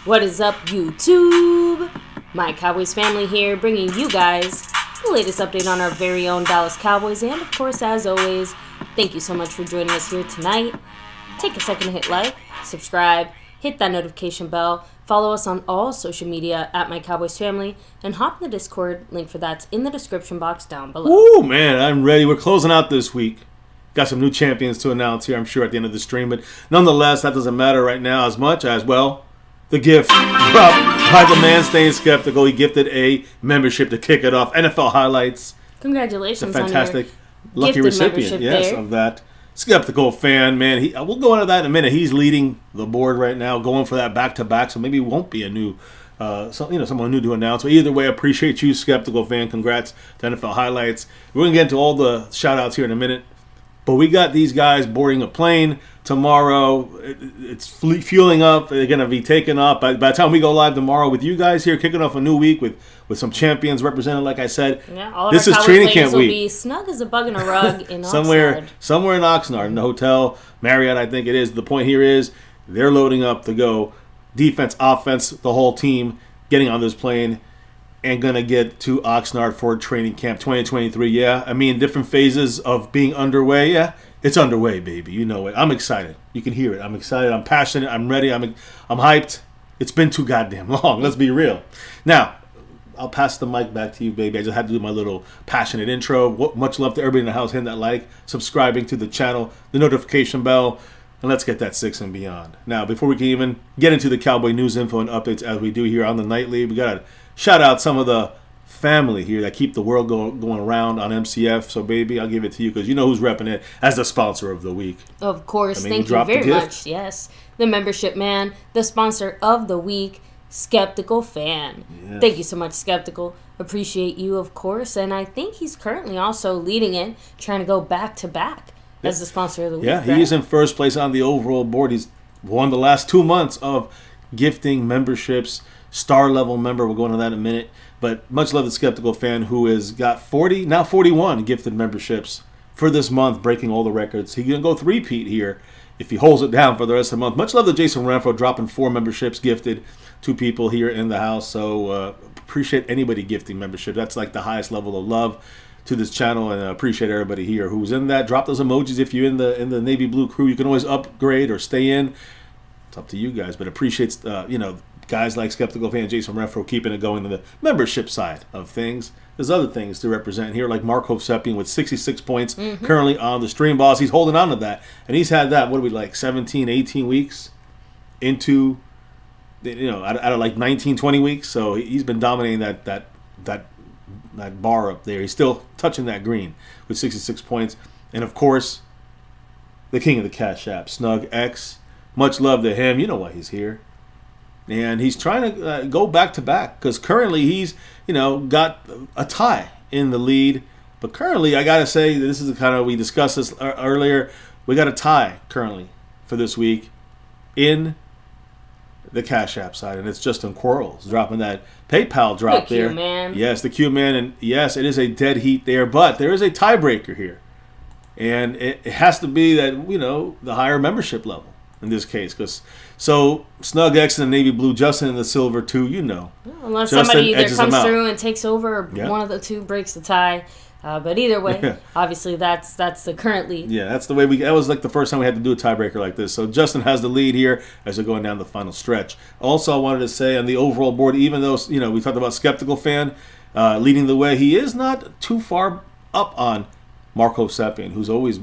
What is up, YouTube? My Cowboys family here, bringing you guys the latest update on our very own Dallas Cowboys. And of course, as always, thank you so much for joining us here tonight. Take a second to hit like, subscribe, hit that notification bell, follow us on all social media at My Cowboys Family, and hop in the Discord. Link for that's in the description box down below. Ooh, man, I'm ready. We're closing out this week. Got some new champions to announce here, I'm sure, at the end of the stream. But nonetheless, that doesn't matter right now as much as, well, the gift dropped by the man staying skeptical. He gifted a membership to kick it off. NFL highlights. Congratulations It's a fantastic, on your lucky recipient, yes, there. of that. Skeptical fan, man. We'll go into that in a minute. He's leading the board right now, going for that back-to-back, so maybe it won't be a new, someone new to announce. But either way, I appreciate you, skeptical fan. Congrats to NFL highlights. We're going to get into all the shout-outs here in a minute. But we got these guys boarding a plane tomorrow. It's fueling up. They're going to be taken off. By the time we go live tomorrow with you guys here, kicking off a new week with some champions represented, like I said. Yeah, all of this our is Cowboys training camp will week. Be snug as a bug in a rug in somewhere OXNARD. in Oxnard, in the hotel, Marriott, I think it is. The point here is they're loading up to go defense, offense, the whole team getting on this plane and going to get to Oxnard for training camp 2023. Yeah, I mean, different phases of being underway. Yeah, it's underway, baby. You know it. I'm excited. You can hear it. I'm excited. I'm passionate. I'm ready. I'm hyped. It's been too goddamn long. Let's be real. Now, I'll pass the mic back to you, baby. I just had to do my little passionate intro. Much love to everybody in the house. Hitting that like, subscribing to the channel, the notification bell, and let's get that 6 and beyond. Now, before we can even get into the Cowboy news info and updates as we do here on the Nightly, we got to shout out some of the family here that keep the world going around on MCF. So, baby, I'll give it to you because you know who's repping it as the sponsor of the week. Of course. I mean, thank you very much. Yes. The membership man, the sponsor of the week, Skeptical Fan. Yes. Thank you so much, Skeptical. Appreciate you, of course. And I think he's currently also leading it, trying to go back-to-back as the sponsor of the week. Yeah, right? He's in first place on the overall board. He's won the last 2 months of gifting memberships. Star-level member. We'll go into that in a minute. But much love to Skeptical Fan, who has got 40, now 41 gifted memberships for this month, breaking all the records. He can go three-peat here if he holds it down for the rest of the month. Much love to Jason Renfro, dropping 4 memberships gifted to people here in the house. So appreciate anybody gifting membership. That's like the highest level of love to this channel, and appreciate everybody here who's in that. Drop those emojis if you're in the navy blue crew. You can always upgrade or stay in. It's up to you guys, but appreciate guys like Skeptical Fan, Jason Renfro, keeping it going to the membership side of things. There's other things to represent here, like Mark Hovsepian with 66 points currently on the stream boss. He's holding on to that, and he's had that, 17, 18 weeks into, out of like 19, 20 weeks. So he's been dominating that bar up there. He's still touching that green with 66 points. And of course, the king of the Cash App, Snug X. Much love to him. You know why he's here. And he's trying to go back-to-back because currently he's, got a tie in the lead. But currently, I got to say, this is the kind of, we discussed this earlier, we got a tie currently for this week in the Cash App side. And it's Justin Quarles dropping that PayPal drop there. The Q-Man. Yes, the Q-Man. And yes, it is a dead heat there. But there is a tiebreaker here. And it has to be that, the higher membership level. In this case, so Snug X in the navy blue, Justin in the silver too. Unless Justin somebody either edges comes him out. through and takes over, or one of the two breaks the tie. But either way, obviously that's the current lead. Yeah, that's the way that was like the first time we had to do a tiebreaker like this. So Justin has the lead here as we're going down the final stretch. Also, I wanted to say on the overall board, even though we talked about Skeptical Fan leading the way, he is not too far up on Mark Hovsepian, who's always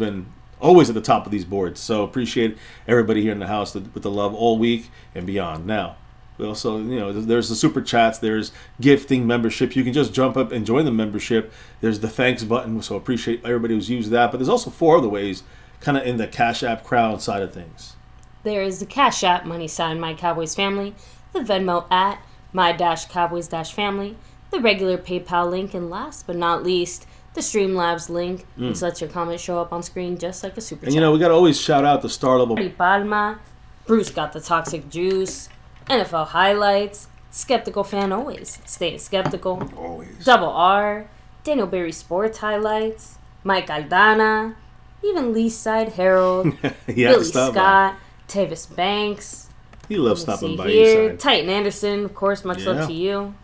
at the top of these boards. So appreciate everybody here in the house with the love all week and beyond. Now, we also, there's the super chats, there's gifting membership. You can just jump up and join the membership. There's the thanks button, so appreciate everybody who's used that. But there's also 4 other ways, kind of in the Cash App crowd side of things. There is the Cash App, money sign, My Cowboys Family, the Venmo at My-Cowboys-Family, the regular PayPal link, and last but not least, the Streamlabs link, which lets your comments show up on screen just like a super chat. And we got to always shout out the star level. Palma, Bruce got the toxic juice, NFL highlights, Skeptical Fan always, staying skeptical, Always. Double R, Daniel Berry Sports highlights, Mike Aldana, even Leaside Herald, Billy Scott, Tavis Banks, He loves stopping by here. your side. Titan Anderson, of course, much love to you.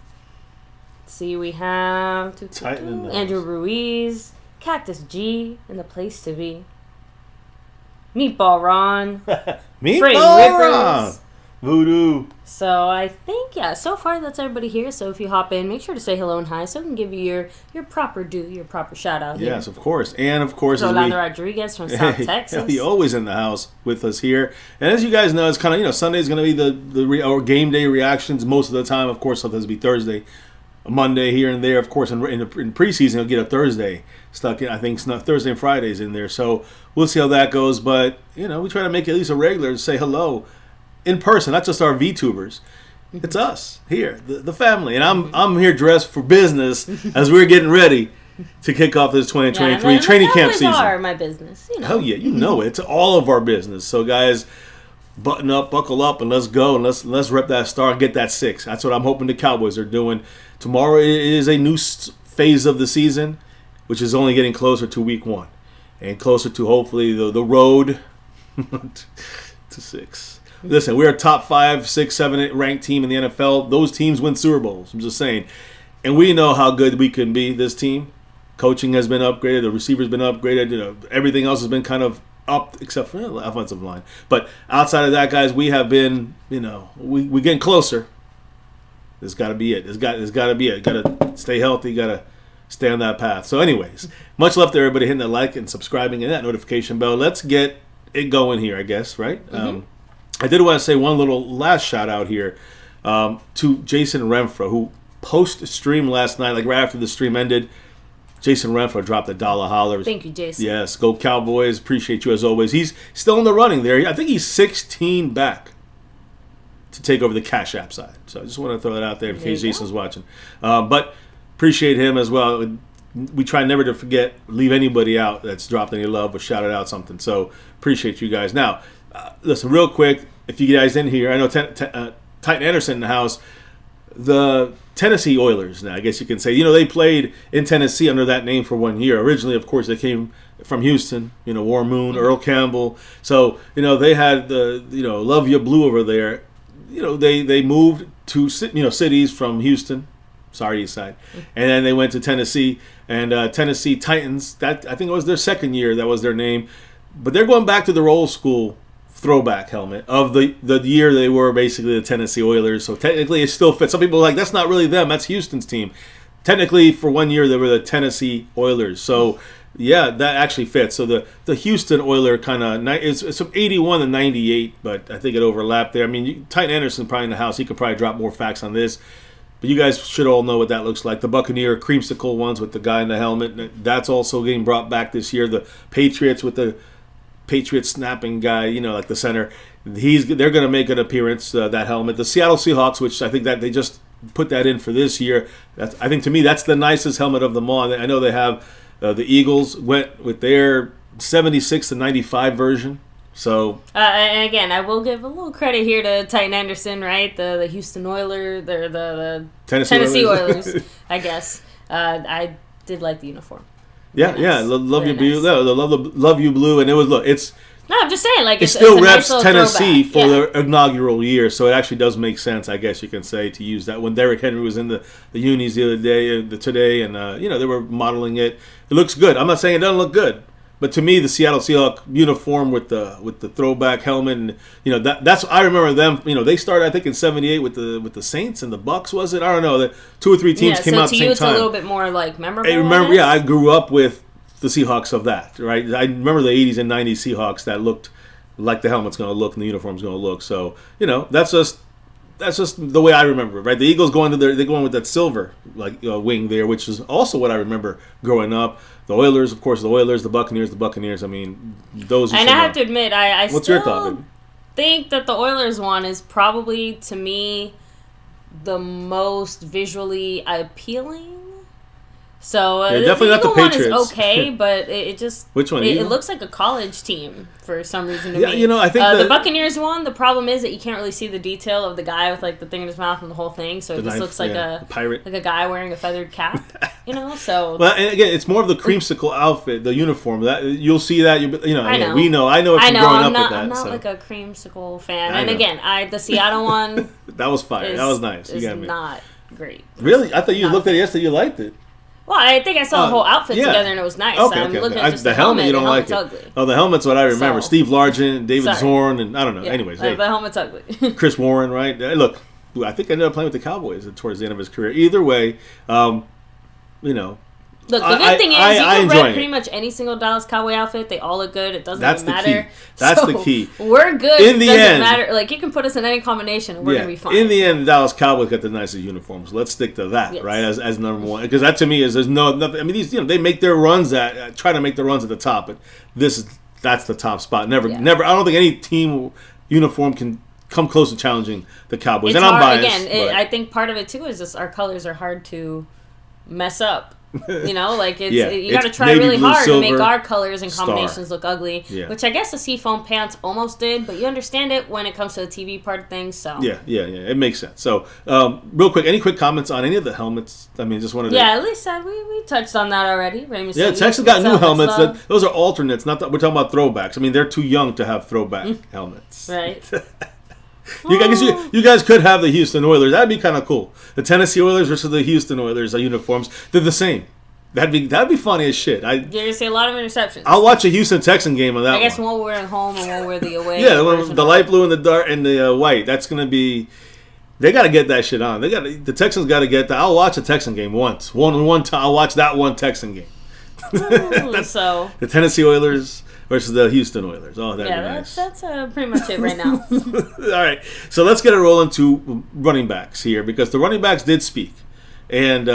Let's see, we have Andrew Ruiz, Cactus G, and the place to be. Meatball Ron. Meatball Ron. Voodoo. So I think, so far that's everybody here. So if you hop in, make sure to say hello and hi so we can give you your proper due, your proper shout out here. Yes, of course. And of course, Rolando Rodriguez from South Texas. He's always in the house with us here. And as you guys know, it's kind of, Sunday's going to be our game day reactions most of the time. Of course, sometimes it'll be Thursday, Monday here and there. Of course, in preseason, you'll get a Thursday stuck in. I think Thursday and Friday's in there. So we'll see how that goes. But, we try to make it at least a regular to say hello in person, not just our VTubers. It's us here, the family. And I'm here dressed for business as we're getting ready to kick off this 2023 training camp season. Are my business, Oh, yeah, it's all of our business. So, guys, button up, buckle up, and let's go. And let's rep that star and get that 6. That's what I'm hoping the Cowboys are doing. Tomorrow is a new phase of the season, which is only getting closer to week 1 and closer to hopefully the road to 6. Listen, we're a top 5, 6, 7, 8 ranked team in the NFL. Those teams win Super Bowls. I'm just saying. And we know how good we can be, this team. Coaching has been upgraded. The receivers been upgraded. Everything else has been kind of up except for the offensive line. But outside of that, guys, we have been, we're getting closer. This got to be it. It's got to be it. Got to stay healthy. Got to stay on that path. So anyways, much love to everybody hitting that like and subscribing and that notification bell. Let's get it going here, I guess, right? Mm-hmm. I did want to say one little last shout out here to Jason Renfro, who post-stream last night, like right after the stream ended, Jason Renfro dropped $1 holler. Thank you, Jason. Yes, go Cowboys. Appreciate you as always. He's still in the running there. I think he's 16 back to take over the Cash App side. So I just want to throw that out there in case Jason's watching. But appreciate him as well. We try never to forget, leave anybody out that's dropped any love or shouted out something. So appreciate you guys. Now, listen, real quick, if you guys didn't hear, I know Titan Anderson in the house, the Tennessee Oilers, now I guess you can say, they played in Tennessee under that name for 1 year. Originally, of course, they came from Houston, War Moon, Earl Campbell. So, they had the, Love Ya Blue over there. They moved to, cities from Houston, sorry, East Side, and then they went to Tennessee, and Tennessee Titans, that I think it was their second year, that was their name. But they're going back to their old school throwback helmet of the year they were basically the Tennessee Oilers. So technically it still fits. Some people are like, that's not really them. That's Houston's team. Technically, for 1 year, they were the Tennessee Oilers. So, yeah, that actually fits. So the Houston Oiler kind of, it's from 81 to 98, but I think it overlapped there. I mean, Titan Anderson probably in the house. He could probably drop more facts on this. But you guys should all know what that looks like. The Buccaneer creamsicle ones with the guy in the helmet, that's also getting brought back this year. The Patriots with the Patriot snapping guy, like the center, they're going to make an appearance, that helmet. The Seattle Seahawks, which I think that they just put that in for this year, I think to me that's the nicest helmet of them all. I know they have the Eagles went with their 76 to 95 version. So and again, I will give a little credit here to Titan Anderson, right? The Houston Oilers, the Tennessee Oilers, I guess. I did like the uniform. Yeah, nice. Yeah, love you blue. Love you blue, and it was No, I'm just saying, like it still reps nice Tennessee for their inaugural year, so it actually does make sense, I guess you can say, to use that. When Derrick Henry was in the unis the other day, today, and they were modeling it. It looks good. I'm not saying it doesn't look good, but to me, the Seattle Seahawks uniform with the throwback helmet, and that's I remember them. They started I think in '78 with the Saints and the Bucks. Was it? I don't know. The 2 or 3 teams came out at the same time. So to you, it's a little bit more like memorable. I remember. Yeah, I grew up with the Seahawks of that. Right. I remember the '80s and '90s Seahawks that looked like the helmet's going to look and the uniform's going to look. So that's just the way I remember it. Right. The Eagles they're going with that silver wing there, which is also what I remember growing up. The Oilers, of course, the Oilers, the Buccaneers. I mean, those. And I have to admit, I What's still your thought, baby? Think that the Oilers one is probably, to me, the most visually appealing. So definitely the not the Eagle one Patriots. is okay, but it just which one? It looks like a college team for some reason to me. Yeah, I think the Buccaneers one. The problem is that you can't really see the detail of the guy with the thing in his mouth and the whole thing, so it just looks like a pirate, like a guy wearing a feathered cap. So. Well, and again, it's more of the creamsicle outfit, the uniform. That you'll see that. I know. We know. I know it from growing up with that. I'm not like a creamsicle fan. And again, the Seattle one. That was fire. That was nice. It's not great. Really? I thought you looked at it yesterday. You liked it. Well, I think I saw the whole outfit together and it was nice. Okay, I'm looking at just the helmet. You don't like it. Ugly. Oh, the helmet's what I remember. Steve Largent, David Zorn, and I don't know. Yeah, Anyways, the helmet's ugly. Chris Warren, right? Look, I think I ended up playing with the Cowboys towards the end of his career. Either way, Look, the good thing is you can rep pretty much any single Dallas Cowboy outfit. They all look good. It doesn't even matter. That's the key. We're good. In the end, matter. Like, you can put us in any combination and we're going to be fine. In the end, the Dallas Cowboys got the nicest uniforms. Let's stick to that, right? As number one. Because that to me is, there's nothing. I mean, these, they make their runs try to make their runs at the top, but that's the top spot. Never. I don't think any team uniform can come close to challenging the Cowboys. It's and I'm hard, biased. Again, I think part of it too is just our colors are hard to mess up. You got to try really hard to make our colors and combinations look ugly. Yeah. Which I guess the seafoam pants almost did, but you understand it when it comes to the TV part of things. So yeah, it makes sense. So real quick, any quick comments on any of the helmets? I mean, just wanted to. Yeah, at least we touched on that already. Texas got new helmets. Those are alternates. Not that we're talking about throwbacks. I mean, they're too young to have throwback helmets. Right. You guys could have the Houston Oilers. That'd be kind of cool. The Tennessee Oilers versus the Houston Oilers uniforms. They're the same. That'd be funny as shit. You're gonna see a lot of interceptions. I'll watch a Houston Texan game on that. I guess one we're at home and one we're the away. Yeah, the light blue and the dark and the white. That's gonna be. They got to get that shit on. The Texans got to get that. I'll watch a Texan game once. One time. I'll watch that one Texan game. So the Tennessee Oilers versus the Houston Oilers. Oh, that'd be nice. That's pretty much it right now. All right, so let's get it rolling to running backs here, because the running backs did speak, and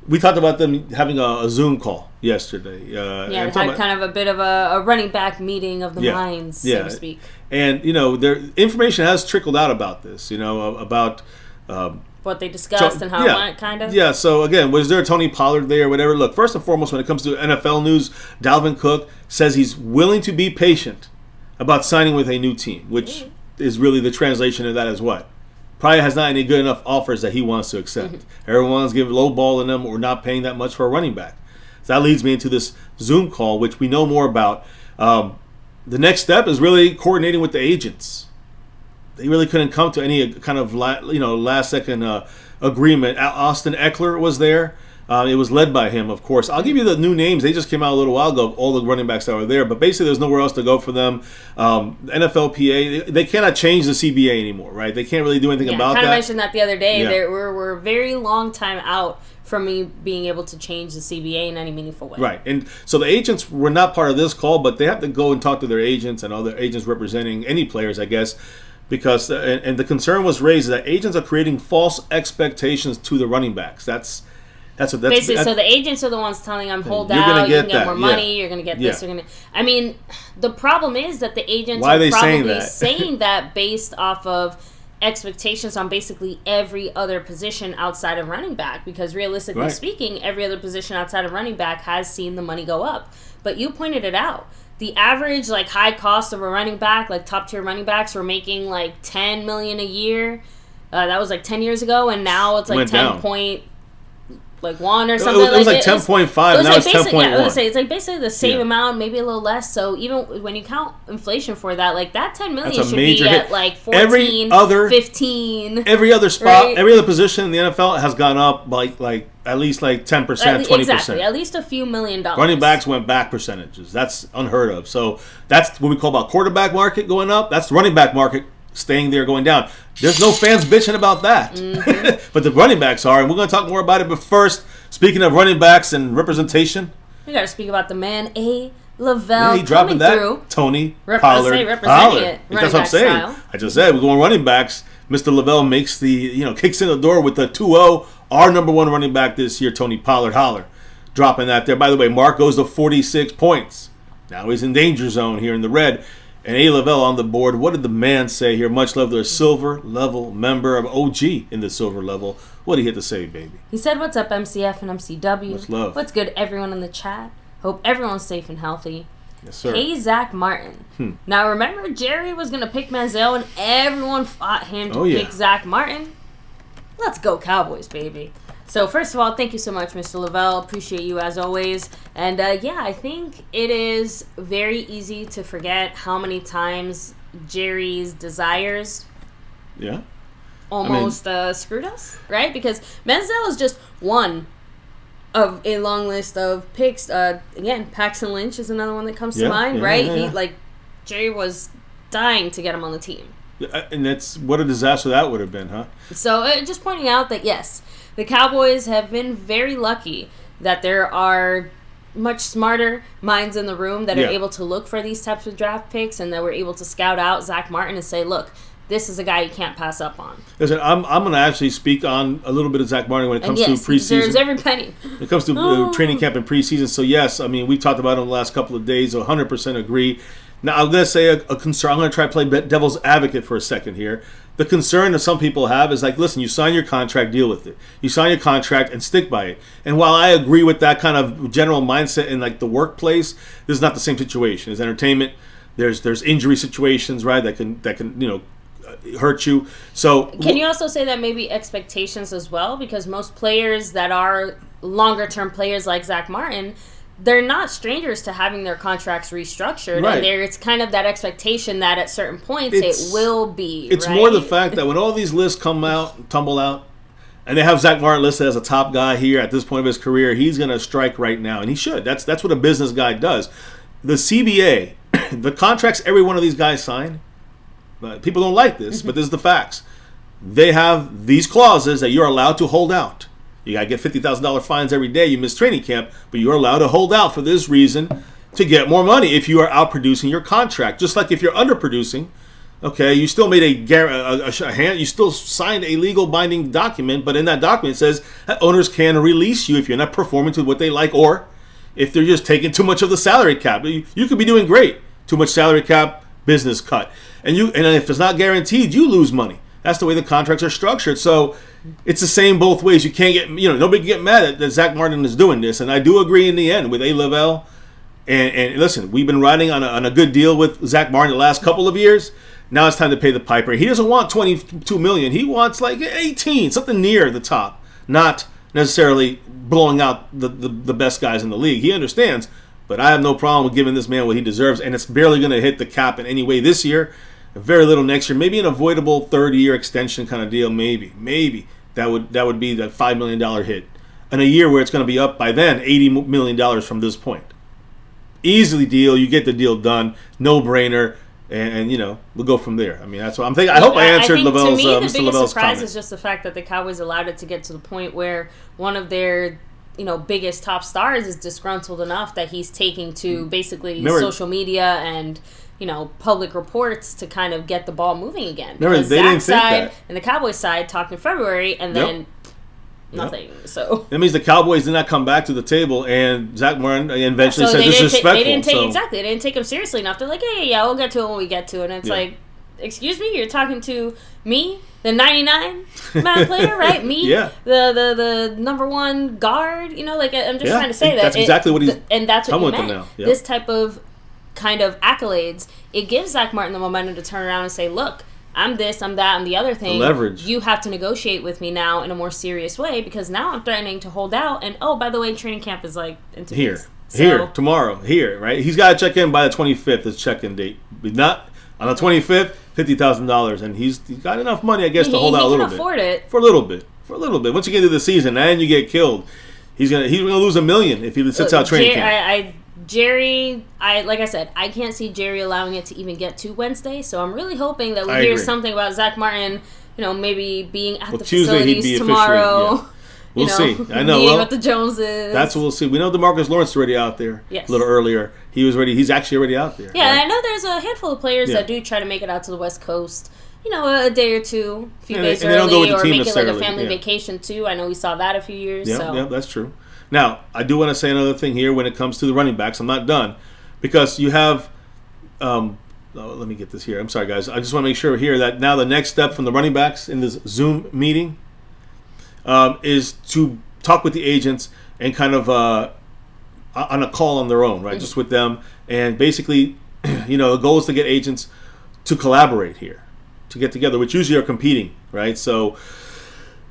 we talked about them having a Zoom call yesterday. Had kind of a bit of a running back meeting of the minds, so to speak. And their information has trickled out about this. About. What they discussed and how it went, kind of. Yeah, so again, was there a Tony Pollard there or whatever? Look, first and foremost, when it comes to NFL news, Dalvin Cook says he's willing to be patient about signing with a new team, which is really the translation of that as what? Probably has not any good enough offers that he wants to accept. Everyone's giving low ball in them or not paying that much for a running back. So that leads me into this Zoom call, which we know more about. The next step is really coordinating with the agents. They really couldn't come to any kind of last second agreement. Austin Eckler was there. It was led by him, of course. I'll give you the new names. They just came out a little while ago, all the running backs that were there. But basically, there's nowhere else to go for them. NFLPA, they cannot change the CBA anymore, right? They can't really do anything about that. I kind of mentioned that the other day. We're a very long time out from me being able to change the CBA in any meaningful way. Right. And so the agents were not part of this call, but they have to go and talk to their agents and other agents representing any players, I guess. Because and the concern was raised that agents are creating false expectations to the running backs. That's basically. So the agents are the ones telling them, hold out, you can get more money, you're going to get this. You're going to. I mean, the problem is that the agents are probably saying that based off of expectations on basically every other position outside of running back. Because realistically speaking, every other position outside of running back has seen the money go up. But you pointed it out. The average high cost of a running back, top tier running backs, were making $10 million a year. That was 10 years ago, and now it's 10.1 or something. It was 10.5. Now it's 10.1. I would say it's basically the same amount, maybe a little less. So even when you count inflation for that, that 10 million should be at 14, 15. Every other spot, every other position in the NFL has gone up at least 10%, 20%. Exactly, at least a few $1 million. Running backs went back percentages. That's unheard of. So that's what we call about quarterback market going up. That's the running back market staying there, going down. There's no fans bitching about that. But the running backs are, and we're going to talk more about it. But first, speaking of running backs and representation, we got to speak about the man, A. Lavelle, he dropping coming that through. Tony Pollard. Representing it. That's what I'm saying. Style. I just said we're going running backs. Mr. Lavelle makes kicks in the door with the 2-0. Our number one running back this year, Tony Pollard, holler. Dropping that there. By the way, Mark goes to 46 points. Now he's in danger zone here in the red. And A. Lavelle on the board. What did the man say here? Much love to a silver level member of OG in the silver level. What did he have to say, baby? He said, "What's up, MCF and MCW? Much love. What's good, everyone in the chat? Hope everyone's safe and healthy." Yes, sir. Hey, Zach Martin. Now, remember, Jerry was going to pick Manziel, and everyone fought him to pick Zach Martin? Let's go Cowboys, baby. So first of all, thank you so much, Mr. Lavelle. Appreciate you as always. And yeah, I think it is very easy to forget how many times Jerry's desires almost screwed us, right? Because Manziel is just one of a long list of picks. Again, Paxton Lynch is another one that comes to mind, right? He Jerry was dying to get him on the team. And that's what a disaster that would have been, huh? So just pointing out that, yes, the Cowboys have been very lucky that there are much smarter minds in the room that are able to look for these types of draft picks and that were able to scout out Zach Martin and say, look, this is a guy you can't pass up on. Listen, I'm going to actually speak on a little bit of Zach Martin when it comes to preseason. He deserves every penny. When it comes to training camp and preseason. So, yes, I mean, we talked about it in the last couple of days. So 100% agree. Now, I'm going to say a concern. I'm going to try to play devil's advocate for a second here. The concern that some people have is like, listen, you sign your contract, deal with it. You sign your contract and stick by it. And while I agree with that kind of general mindset in like the workplace, this is not the same situation. There's entertainment. There's injury situations, right? That can hurt you. So can you also say that maybe expectations as well? Because most players that are longer term players like Zach Martin, they're not strangers to having their contracts restructured, right. And it's kind of that expectation that at certain points it will be. It's more the fact that when all these lists tumble out, and they have Zach Martin listed as a top guy here at this point of his career, he's going to strike right now, and he should. That's what a business guy does. The CBA, the contracts every one of these guys sign, people don't like this, but this is the facts. They have these clauses that you're allowed to hold out. You got to get $50,000 fines every day you miss training camp, but you're allowed to hold out for this reason to get more money if you are outproducing your contract. Just like if you're underproducing, okay, you still made you still signed a legal binding document, but in that document it says that owners can release you if you're not performing to what they like, or if they're just taking too much of the salary cap. You could be doing great, too much salary cap, business cut, and if it's not guaranteed, you lose money. That's the way the contracts are structured. So it's the same both ways. You can't get, nobody can get mad that Zach Martin is doing this. And I do agree in the end with A. Lavelle. And listen, we've been riding on a good deal with Zach Martin the last couple of years. Now it's time to pay the piper. He doesn't want $22 million. He wants like 18, something near the top, not necessarily blowing out the best guys in the league. He understands, but I have no problem with giving this man what he deserves. And it's barely going to hit the cap in any way this year. Very little next year, maybe an avoidable third-year extension kind of deal. Maybe that would be that $5 million hit in a year where it's going to be up by then $80 million from this point. Easily deal, you get the deal done, no brainer, and we'll go from there. I mean, that's what I'm thinking. I hope I answered Lavelle's. To me, the Mr. biggest Lavelle's surprise comment. is just the fact that the Cowboys allowed it to get to the point where one of their biggest top stars is disgruntled enough that he's taking to basically social media and public reports to kind of get the ball moving again. Because Zach's side and the Cowboys side talked in February, and then nothing. So that means the Cowboys did not come back to the table, and Zach Martin eventually said this is disrespectful. They didn't take him seriously enough. They're like, hey, we'll get to it when we get to it. And it's like, excuse me, you're talking to me, the 99 man player, right? Me, the number one guard. I'm just trying to say that that's exactly what he's and that's what he meant. Now. Yep. This type of kind of accolades, it gives Zach Martin the momentum to turn around and say, look, I'm this, I'm that, I'm the other thing. The leverage. You have to negotiate with me now in a more serious way because now I'm threatening to hold out. And, by the way, training camp is like in 2 days. Here, tomorrow, right? He's got to check in by the 25th, his check-in date. But not on the 25th, $50,000. And he's got enough money, I guess, to hold out a little bit. He can afford it. For a little bit. Once you get into the season and you get killed, he's gonna lose $1 million if he sits out training camp. Jerry, like I said, I can't see Jerry allowing it to even get to Wednesday, so I'm really hoping that we hear something about Zach Martin, maybe being at the facilities tomorrow. We'll see. I know. Meeting with the Joneses. That's what we'll see. We know DeMarcus Lawrence is already out there. Yes. A little earlier. He's actually already out there. Yeah, right? I know there's a handful of players that do try to make it out to the West Coast. A day or two, a few days early, or make it like a family vacation too. I know we saw that a few years. Yeah, that's true. Now, I do want to say another thing here when it comes to the running backs. I'm not done because you have let me get this here. I'm sorry, guys. I just want to make sure here that now the next step from the running backs in this Zoom meeting is to talk with the agents and kind of on a call on their own, right? Mm-hmm. Just with them. And basically, the goal is to get agents to collaborate here, to get together, which usually are competing, right? So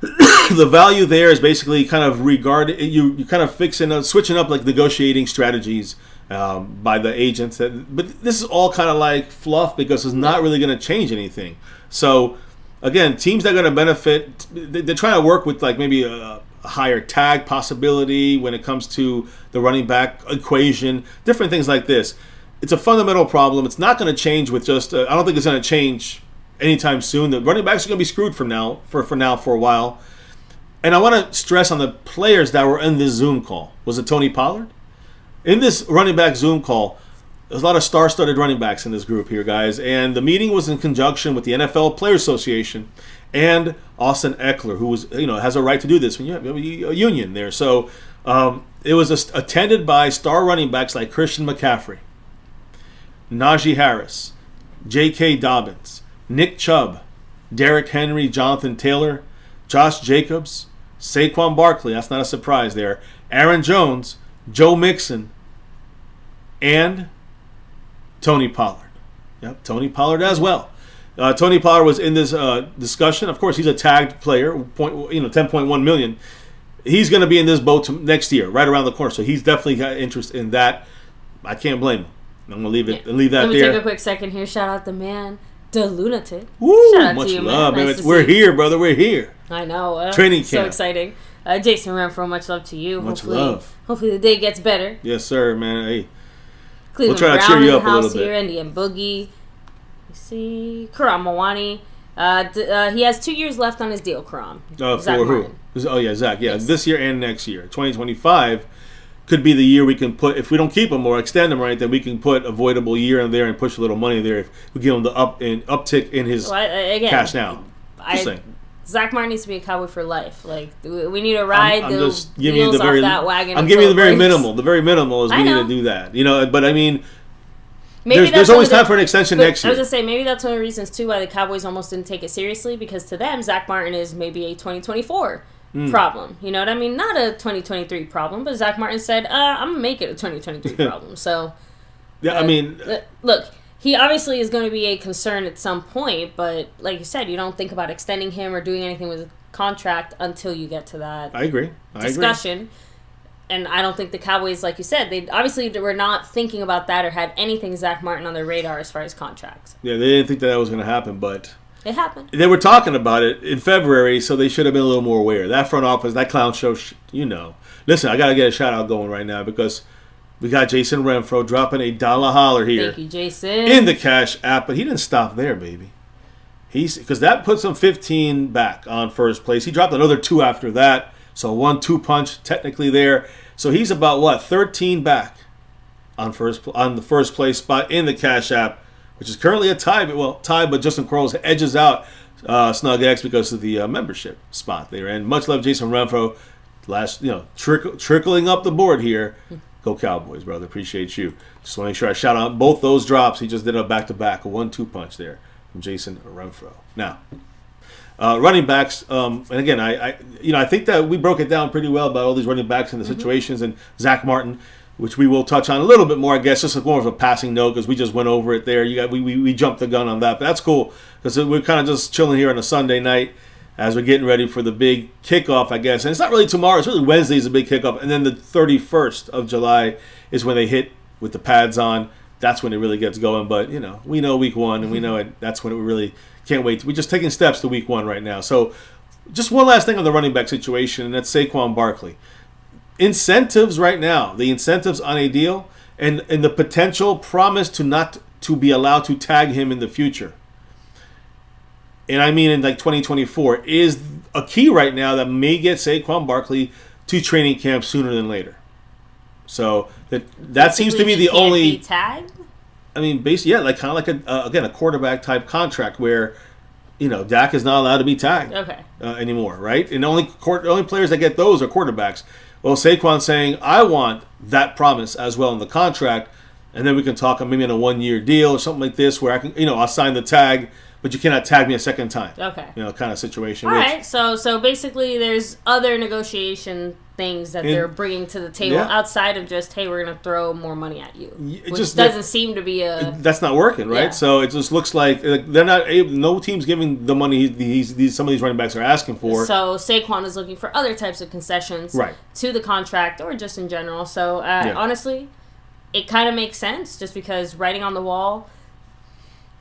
the value there is basically kind of you kind of switching up like negotiating strategies by the agents. But this is all kind of like fluff because it's not really going to change anything. So again, teams that are going to benefit, they're trying to work with like maybe a higher tag possibility when it comes to the running back equation, different things like this. It's a fundamental problem. It's not going to change with just. I don't think it's going to change anytime soon. The running backs are going to be screwed for a while. And I want to stress on the players that were in this Zoom call. Was it Tony Pollard? In this running back Zoom call, there's a lot of star-studded running backs in this group here, guys. And the meeting was in conjunction with the NFL Players Association and Austin Eckler, who has a right to do this when you have a union there. So it was attended by star running backs like Christian McCaffrey, Najee Harris, J.K. Dobbins, Nick Chubb, Derrick Henry, Jonathan Taylor, Josh Jacobs, Saquon Barkley, that's not a surprise there, Aaron Jones, Joe Mixon, and Tony Pollard. Yep, Tony Pollard as well. Tony Pollard was in this discussion. Of course, he's a tagged player, $10.1 million. He's going to be in this boat next year, right around the corner. So he's definitely got interest in that. I can't blame him. I'm going to leave that there. Let me take a quick second here. Shout out the man, the lunatic. Woo! Shout out Much to you, love, man. man. We're here, brother. We're here. I know. Training camp. So exciting. Jason Renfro, much love to you. Much love. Hopefully the day gets better. Yes, sir, man. Hey, Cleveland we'll try to Brown cheer you in up the a little house bit. here. Indian Boogie. See, Karam Mawani. He has 2 years left on his deal, Karam. For who? Oh, yeah, Zach. Yeah, yes. This year and next year. 2025 could be the year we can put, if we don't keep him or extend him right, then we can put avoidable year in there and push a little money there if we give him the uptick in his cash now. Just saying. Zach Martin needs to be a Cowboy for life. Like, we need to ride I'm those just giving you the off that wagon. I'm giving you the very minimal. The very minimal is we need to do that. But I mean, there's always time for an extension next year. I was going to say, maybe that's one of the reasons, too, why the Cowboys almost didn't take it seriously, because to them, Zach Martin is maybe a 2024 problem. You know what I mean? Not a 2023 problem, but Zach Martin said, I'm going to make it a 2023 problem. So, yeah, I mean, look, he obviously is going to be a concern at some point, but like you said, you don't think about extending him or doing anything with a contract until you get to that discussion. And I don't think the Cowboys, like you said, they obviously were not thinking about that or had anything Zach Martin on their radar as far as contracts. Yeah, they didn't think that was going to happen, but it happened. They were talking about it in February, so they should have been a little more aware. That front office, that clown show, Listen, I got to get a shout-out going right now because we got Jason Renfro dropping a dollar holler here. Thank you, Jason. In the Cash App, but he didn't stop there, baby. Because that puts him 15 back on first place. He dropped another 2 after that, so 1-2 punch technically there. So he's about 13 back on the first place spot in the Cash App, which is currently a tie. But Justin Quarles edges out Snug X because of the membership spot there. And much love, Jason Renfro. Trickling up the board here. Go Cowboys, brother. Appreciate you. Just want to make sure I shout out both those drops. He just did a back-to-back, a 1-2 punch there from Jason Renfro. Now, running backs, and again, I think that we broke it down pretty well about all these running backs and the situations, and Zach Martin, which we will touch on a little bit more, I guess, just more of a passing note because we just went over it there. We jumped the gun on that, but that's cool because we're kind of just chilling here on a Sunday night as we're getting ready for the big kickoff, I guess. And it's not really tomorrow. It's really Wednesday is a big kickoff. And then the 31st of July is when they hit with the pads on. That's when it really gets going. But, we know week one, and we know that's when we really can't wait. We're just taking steps to week one right now. So just one last thing on the running back situation, and that's Saquon Barkley. Incentives right now, the incentives on a deal, and the potential promise to be allowed to tag him in the future. And I mean in 2024, is a key right now that may get Saquon Barkley to training camp sooner than later. So that seems to be the only. Be tagged? I mean, basically, yeah, kind of like a quarterback type contract where, Dak is not allowed to be tagged anymore, right? And the only players that get those are quarterbacks. Well, Saquon's saying, I want that promise as well in the contract, and then we can talk maybe on a 1-year deal or something like this where I can, I'll sign the tag. But you cannot tag me a second time. Okay. Kind of situation. All right. So basically there's other negotiation things that they're bringing to the table outside of just, hey, we're going to throw more money at you. Which just doesn't seem to be that's not working, right? Yeah. So it just looks like they're not able, no team's giving the money some of these running backs are asking for. So Saquon is looking for other types of concessions to the contract or just in general. So honestly, it kind of makes sense just because writing on the wall,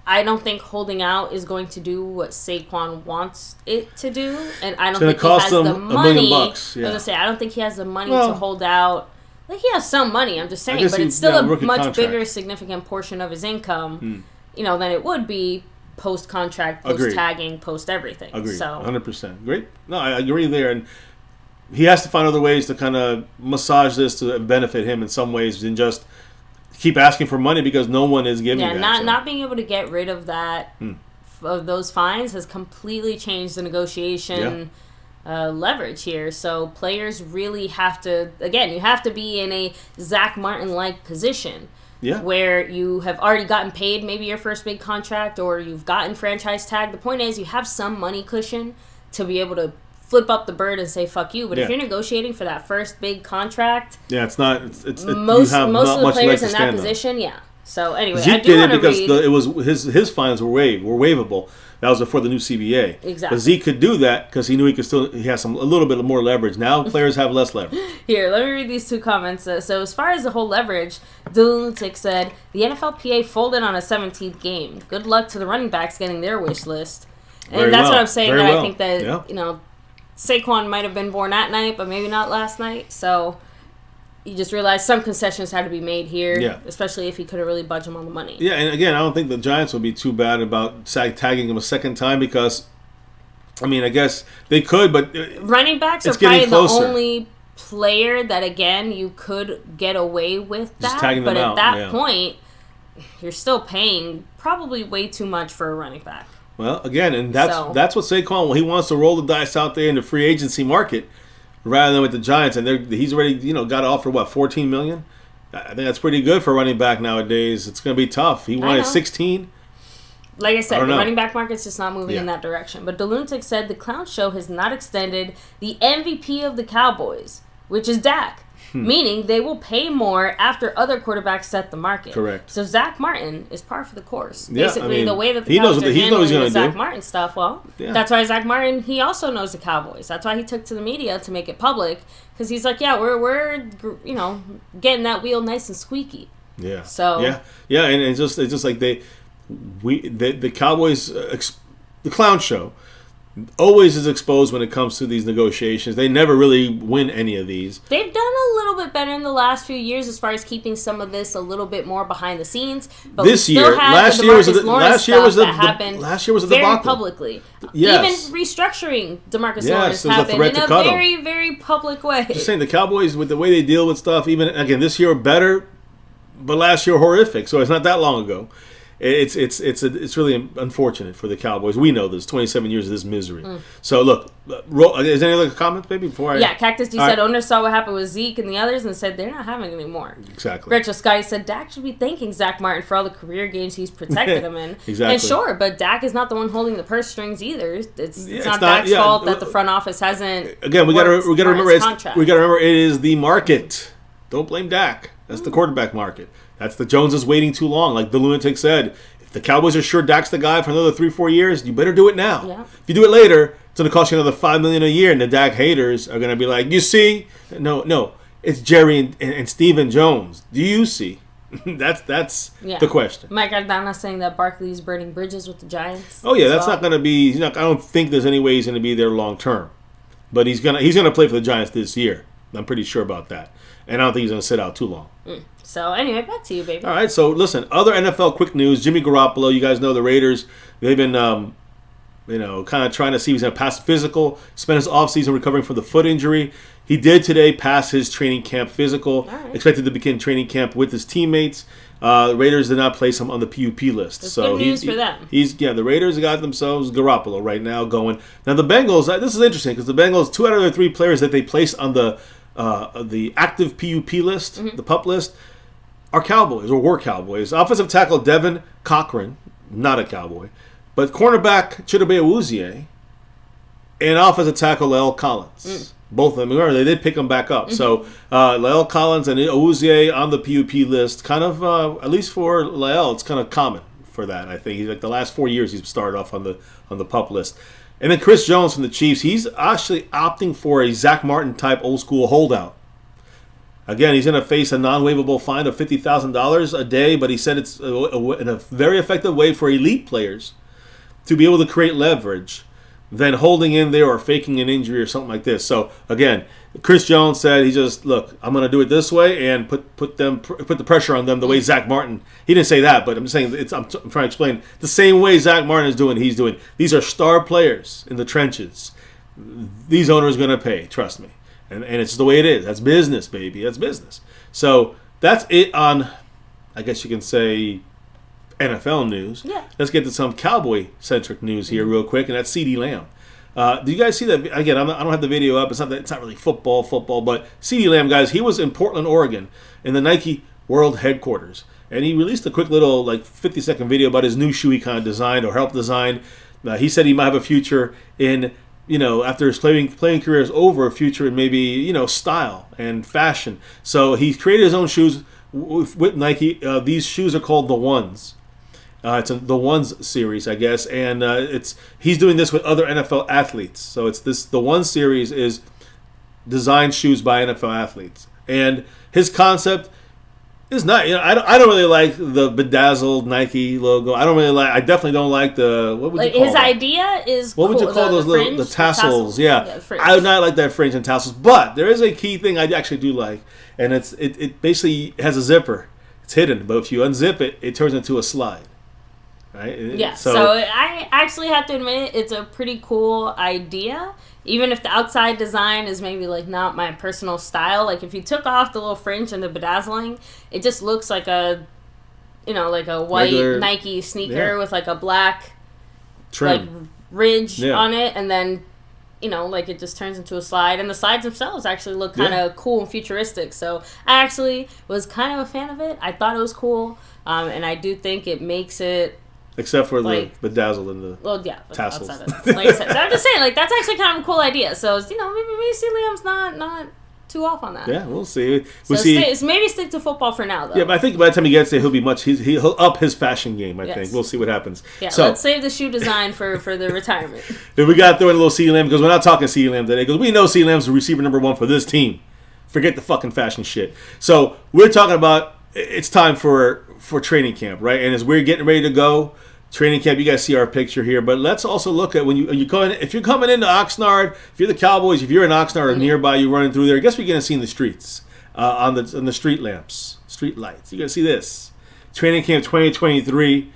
I don't think holding out is going to do what Saquon wants it to do, and I don't think he has the money. $1 million. Yeah. I was gonna say I don't think he has the money to hold out. Like he has some money, I'm just saying, but it's still a much bigger, significant portion of his income, than it would be post contract, post tagging, post everything. Agreed. So 100%. Great. No, I agree there, and he has to find other ways to kind of massage this to benefit him in some ways than just keep asking for money because no one is giving. Yeah, not being able to get rid of that of those fines has completely changed the negotiation leverage here. So players really have to, again, you have to be in a Zach Martin-like position where you have already gotten paid maybe your first big contract or you've gotten franchise tag. The point is you have some money cushion to be able to flip up the bird and say fuck you. But if you're negotiating for that first big contract, it's not. It's most of the players in that position, So anyway, Zeke did it because it was his fines were waivable. That was before the new CBA. Exactly. But Zeke could do that because he knew he has a little bit more leverage. Now players have less leverage. Here, let me read these two comments. So as far as the whole leverage, the Lunatic said the NFLPA folded on a 17th game. Good luck to the running backs getting their wish list. And that's what I'm saying. I think that Saquon might have been born that night, but maybe not last night. So you just realized some concessions had to be made here, especially if he could have really budged him on the money. Yeah, and again, I don't think the Giants will be too bad about tagging him a second time because, I mean, I guess they could, but running backs are probably the only player that, again, you could get away with that. Just tagging them but out, at that point, you're still paying probably way too much for a running back. Well, again, and that's what Saquon. He wants to roll the dice out there in the free agency market rather than with the Giants, and he's already got to offer $14 million. I think that's pretty good for a running back nowadays. It's going to be tough. He wanted 16. Like I said, the running back market's just not moving in that direction. But DeLunatic said the clown show has not extended the MVP of the Cowboys, which is Dak. Meaning they will pay more after other quarterbacks set the market. Correct. So Zach Martin is par for the course. Yeah, basically, the way that the Cowboys are handling the Zach Martin stuff, that's why Zach Martin, he also knows the Cowboys. That's why he took to the media to make it public. Because he's like, we're getting that wheel nice and squeaky. Yeah. So yeah, and it's just like the Cowboys, the clown show, always is exposed when it comes to these negotiations. They never really win any of these. They've done a little bit better in the last few years as far as keeping some of this a little bit more behind the scenes. But last year was a debacle. Very publicly. Yes. Even restructuring DeMarcus Lawrence happened in a very, very public way. Just saying, the Cowboys, with the way they deal with stuff, even again this year better, but last year horrific. So it's not that long ago. It's really unfortunate for the Cowboys. We know this. 27 years of this misery. So look, is there any other comments, maybe? Cactus D said owners saw what happened with Zeke and the others and said they're not having any more. Exactly. Rachel Scotty said Dak should be thanking Zach Martin for all the career games he's protected him in. Exactly. And sure, but Dak is not the one holding the purse strings either. It's not Dak's fault that the front office hasn't. Again, we got to remember it is the market. Don't blame Dak. That's the quarterback market. That's the Joneses waiting too long. Like the Lunatic said, if the Cowboys are sure Dak's the guy for another 3-4 years, you better do it now. Yeah. If you do it later, it's going to cost you another $5 million a year, and the Dak haters are going to be like, you see? No, it's Jerry and Stephen Jones. Do you see? That's the question. Mike Ardana saying that Barkley's burning bridges with the Giants. Oh yeah, that's not going to be. I don't think there's any way he's going to be there long term, but he's gonna play for the Giants this year. I'm pretty sure about that, and I don't think he's going to sit out too long. So, anyway, back to you, baby. All right, so listen, other NFL quick news. Jimmy Garoppolo, you guys know the Raiders. They've been, kind of trying to see if he's going to pass the physical. Spent his offseason recovering from the foot injury. He did today pass his training camp physical. Right. Expected to begin training camp with his teammates. The Raiders did not place him on the PUP list. That's good news for them. The Raiders got themselves Garoppolo right now going. Now, the Bengals, this is interesting because the Bengals, 2 out of their 3 players that they placed on the active PUP list, the PUP list, are Cowboys, or were Cowboys. Offensive tackle Devin Cochran, not a Cowboy, but cornerback Chidobe Awuzie, and offensive tackle L. Collins. Both of them. Remember, they did pick them back up. So La'el Collins and Awuzie on the PUP list. Kind of, at least for La'el, it's kind of common for that. I think he's like the last 4 years he's started off on the PUP list. And then Chris Jones from the Chiefs. He's actually opting for a Zach Martin type old school holdout. Again, he's going to face a non-waivable fine of $50,000 a day, but he said it's in a very effective way for elite players to be able to create leverage than holding in there or faking an injury or something like this. So, again, Chris Jones said he just, look, I'm going to do it this way and put the pressure on them the way Zach Martin. He didn't say that, but I'm just saying I'm trying to explain the same way Zach Martin is doing, he's doing. These are star players in the trenches. These owners are going to pay, trust me. And it's the way it is. That's business, baby. That's business. So that's it on, I guess you can say, NFL news. Yeah. Let's get to some Cowboy-centric news here real quick, and that's CeeDee Lamb. Do you guys see that? Again, I don't have the video up. It's not really football, but CeeDee Lamb, guys, he was in Portland, Oregon, in the Nike World Headquarters. And he released a quick little, 50-second video about his new shoe he kind of designed or helped design. He said he might have a future in, after his playing career is over, a future in maybe, style and fashion. So he created his own shoes with Nike. These shoes are called the Ones. It's the Ones series, I guess, and he's doing this with other NFL athletes. So the Ones series is designed shoes by NFL athletes, and his concept is not. I don't really like the bedazzled Nike logo. I definitely don't like the what would you call his that? Idea is what would you call those the tassels? Yeah, I would not like that fringe and tassels. But there is a key thing I actually do like, and it basically has a zipper. It's hidden, but if you unzip it, it turns into a slide. Right? Yeah, so I actually have to admit it's a pretty cool idea. Even if the outside design is maybe not my personal style, if you took off the little fringe and the bedazzling, it just looks like a white regular Nike sneaker with a black trim ridge on it, and then it just turns into a slide, and the slides themselves actually look kind of cool and futuristic. So I actually was kind of a fan of it. I thought it was cool, and I do think it makes it. Except for the bedazzle and the tassels. Like I said, so I'm just saying, that's actually kind of a cool idea. So, maybe CeeDee Lamb's not too off on that. Yeah, we'll see. Maybe stick to football for now, though. Yeah, but I think by the time he gets there, he'll up his fashion game, I think. We'll see what happens. Yeah, so, let's save the shoe design for the retirement. If we got to throw in a little CeeDee Lamb, because we're not talking CeeDee Lamb today, because we know CeeDee Lamb's the receiver number 1 for this team. Forget the fucking fashion shit. So, we're talking about it's time for training camp, right? And as we're getting ready to go, training camp, you guys see our picture here, but let's also look at if you're coming into Oxnard, if you're the Cowboys, if you're in Oxnard or nearby, you're running through there. Guess what you're gonna see in the streets on the street lamps, street lights. You're gonna see this training camp 2023.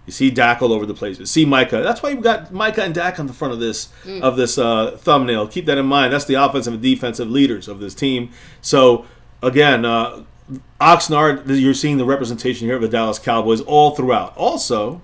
You see Dak all over the place. You see Micah. That's why we got Micah and Dak on the front of this thumbnail. Keep that in mind. That's the offensive and defensive leaders of this team. So again, Oxnard, you're seeing the representation here of the Dallas Cowboys all throughout. Also,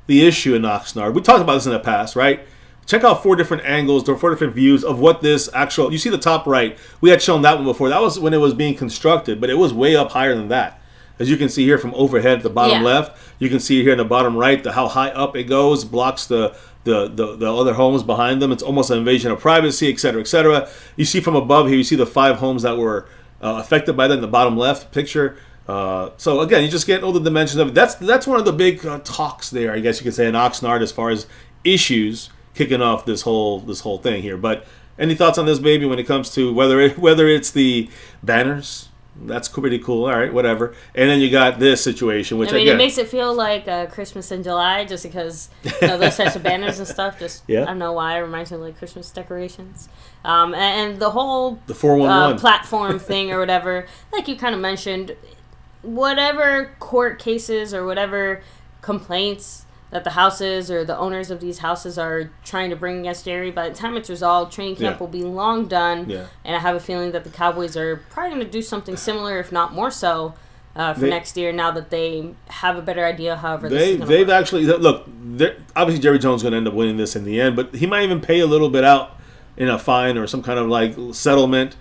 the issue in Oxnard. We talked about this in the past, right? Check out 4 different angles or 4 different views of what this actual. You see the top right. We had shown that one before. That was when it was being constructed, but it was way up higher than that. As you can see here from overhead at the bottom left, you can see here in the bottom right how high up it goes, blocks the other homes behind them. It's almost an invasion of privacy, et cetera, et cetera. You see from above here, you see the 5 homes that were affected by that in the bottom left picture. So again, you just get all the dimensions of it. That's one of the big talks there, I guess you could say, in Oxnard as far as issues kicking off this whole thing here. But any thoughts on this, baby, when it comes to whether it's the banners? That's pretty cool. All right, whatever. And then you got this situation, which it makes it feel like Christmas in July, just because those types of banners and stuff. I don't know why it reminds me of Christmas decorations. And the whole 411 platform thing or whatever, like you kind of mentioned. Whatever court cases or whatever complaints that the houses or the owners of these houses are trying to bring against Jerry, by the time it's resolved, training camp will be long done. Yeah. And I have a feeling that the Cowboys are probably going to do something similar, if not more so, for next year. Now that they have a better idea, however, they've actually look. Obviously, Jerry Jones is going to end up winning this in the end, but he might even pay a little bit out in a fine or some kind of settlement.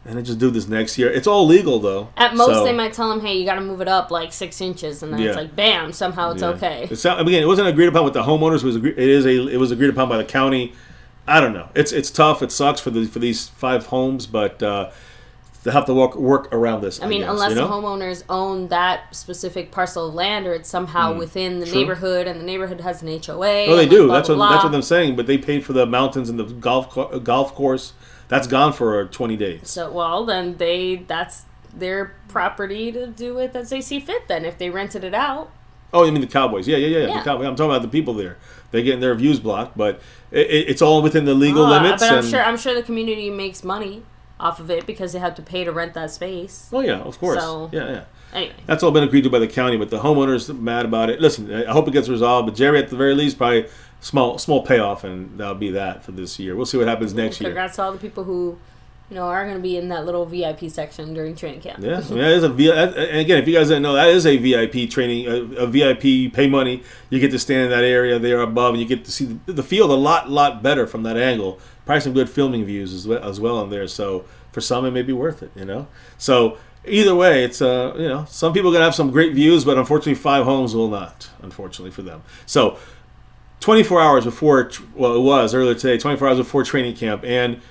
And then just do this next year. It's all legal, though. At most, they might tell him, hey, you got to move it up 6 inches. And then it's bam, somehow it's okay. Again, it wasn't agreed upon with the homeowners. It was agreed upon by the county. I don't know. It's tough. It sucks for these 5 homes, but they have to work around this. I mean, guess, unless the homeowners own that specific parcel of land, or it's somehow within the neighborhood, and the neighborhood has an HOA. Oh, they like do. blah, That's blah, what blah. I'm saying. But they paid for the mountains and the golf course. That's gone for 20 days. So, well, then that's their property to do it as they see fit. Then, if they rented it out. Oh, you mean the Cowboys? Yeah. The Cowboys. I'm talking about the people there. They're getting their views blocked, but it's all within the legal limits. But I'm sure the community makes money off of it because they have to pay to rent that space. Oh yeah, of course. So, yeah. Anyway, that's all been agreed to by the county, but the homeowners are mad about it. Listen, I hope it gets resolved. But Jerry, at the very least, probably small payoff, and that'll be that for this year. We'll see what happens next year. Congrats to all the people who, are going to be in that little VIP section during training camp. Yeah, that is and again, if you guys didn't know, that is a VIP training, a VIP. You pay money, you get to stand in that area there above, and you get to see the field a lot better from that angle. Probably some good filming views as well on there. So for some, it may be worth it. So either way, it's some people are gonna have some great views, but unfortunately, 5 homes will not. Unfortunately for them. So 24 hours before, it was earlier today. 24 hours before training camp, and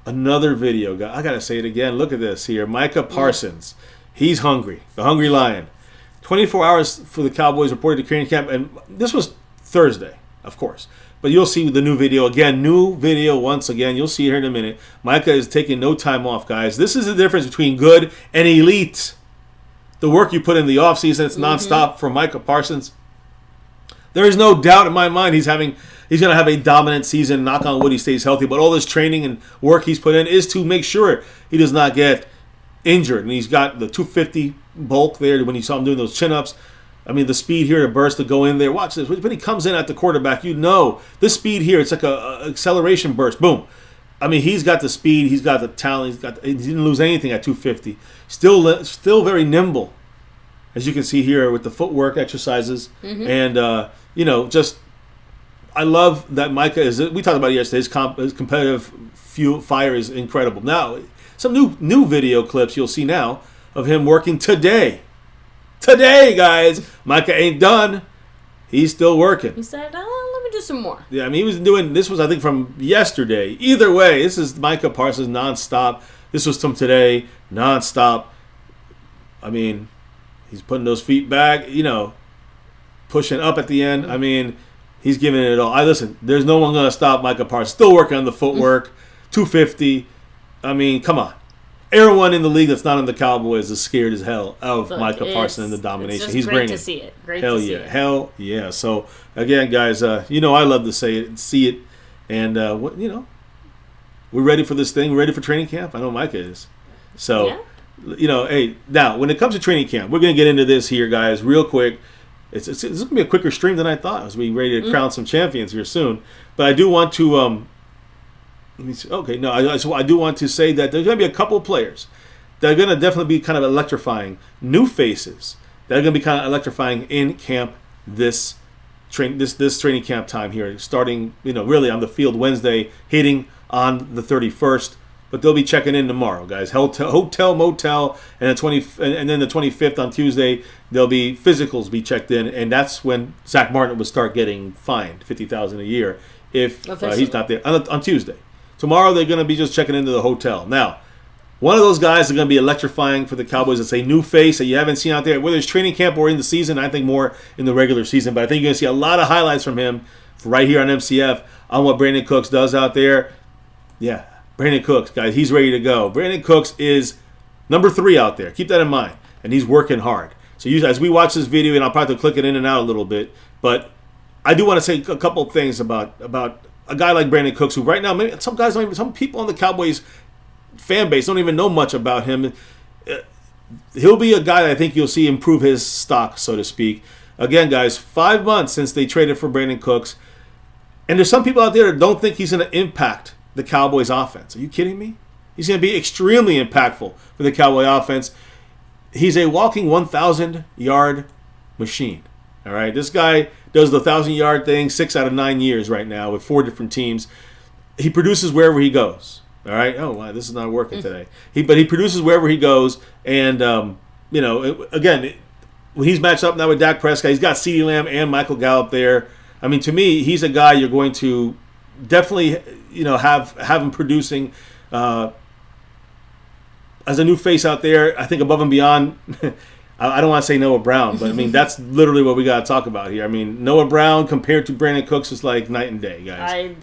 another video. I gotta say it again. Look at this here. Micah Parsons. He's hungry. The hungry lion. 24 hours for the Cowboys reported to training camp, and this was Thursday, of course. But you'll see the new video again. New video once again. You'll see it here in a minute. Micah is taking no time off, guys. This is the difference between good and elite. The work you put in the offseason, it's nonstop for Micah Parsons. There is no doubt in my mind he's going to have a dominant season. Knock on wood, he stays healthy. But all this training and work he's put in is to make sure he does not get injured. And he's got the 250 bulk there when you saw him doing those chin-ups. I mean, the speed here to burst, to go in there. Watch this. When he comes in at the quarterback, this speed here, it's like a acceleration burst. Boom. I mean, he's got the speed. He's got the talent. He didn't lose anything at 250. Still very nimble, as you can see here with the footwork exercises. And, I love that Micah we talked about it yesterday, his competitive fire is incredible. Now, some new video clips you'll see now of him working today. Today, guys, Micah ain't done. He's still working. He said, let me do some more. Yeah, I mean, he was doing, this was, I think, from yesterday. Either way, this is Micah Parsons nonstop. This was from today, nonstop. I mean, he's putting those feet back, pushing up at the end. I mean, he's giving it all. Listen, there's no one going to stop Micah Parsons. Still working on the footwork, 250. I mean, come on. Everyone in the league that's not in the Cowboys is scared as hell of Micah Parsons and the domination he's bringing. Great to see it. Hell yeah. So again, guys, I love to say it, see it, and we're ready for this thing. We're ready for training camp. I know Micah is. So, hey, now when it comes to training camp, we're gonna get into this here, guys, real quick. It's gonna be a quicker stream than I thought. As we ready to crown some champions here soon, but I do want to. Let me see. Okay, no, I do want to say that there's going to be a couple of players that are going to definitely be kind of electrifying, new faces that are going to be kind of electrifying in camp this training camp time here, starting really on the field Wednesday, hitting on the 31st. But they'll be checking in tomorrow, guys. Hotel, motel, and then the 25th on Tuesday there'll be physicals be checked in, and that's when Zach Martin would start getting fined $50,000 a year if he's not there on Tuesday. Tomorrow they're going to be just checking into the hotel. Now, one of those guys is going to be electrifying for the Cowboys. It's a new face that you haven't seen out there, whether it's training camp or in the season. I think more in the regular season. But I think you're going to see a lot of highlights from him right here on MCF on what Brandon Cooks does out there. Yeah, Brandon Cooks, guys, he's ready to go. Brandon Cooks is number 3 out there. Keep that in mind. And he's working hard. So as we watch this video, and I'll probably click it in and out a little bit, but I do want to say a couple of things about a guy like Brandon Cooks, who right now, maybe some people on the Cowboys fan base don't even know much about him. He'll be a guy that I think you'll see improve his stock, so to speak. Again, guys, 5 months since they traded for Brandon Cooks, and there's some people out there that don't think he's going to impact the Cowboys offense. Are you kidding me? He's going to be extremely impactful for the Cowboy offense. He's a walking 1,000-yard machine. All right, this guy does the 1,000-yard thing 6 out of 9 years right now with 4 different teams. He produces wherever he goes. All right. Oh, wow, this is not working today. But he produces wherever he goes, and again, when he's matched up now with Dak Prescott, he's got CeeDee Lamb and Michael Gallup there. I mean, to me, he's a guy you're going to definitely, have him producing as a new face out there. I think above and beyond. I don't want to say Noah Brown, but I mean that's literally what we got to talk about here. I mean Noah Brown compared to Brandon Cooks is like night and day, guys.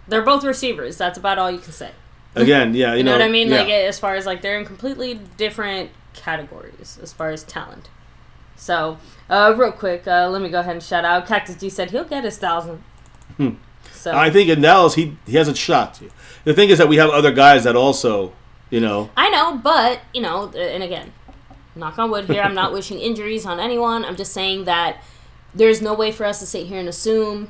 They're both receivers. That's about all you can say. Again, yeah, you know what I mean. Yeah. Like as far as like they're in completely different categories as far as talent. So real quick, let me go ahead and shout out Cactus D said he'll get his 1,000. So I think in Dallas he has a shot. The thing is that we have other guys that also, I know, but and again. Knock on wood here. I'm not wishing injuries on anyone. I'm just saying that there's no way for us to sit here and assume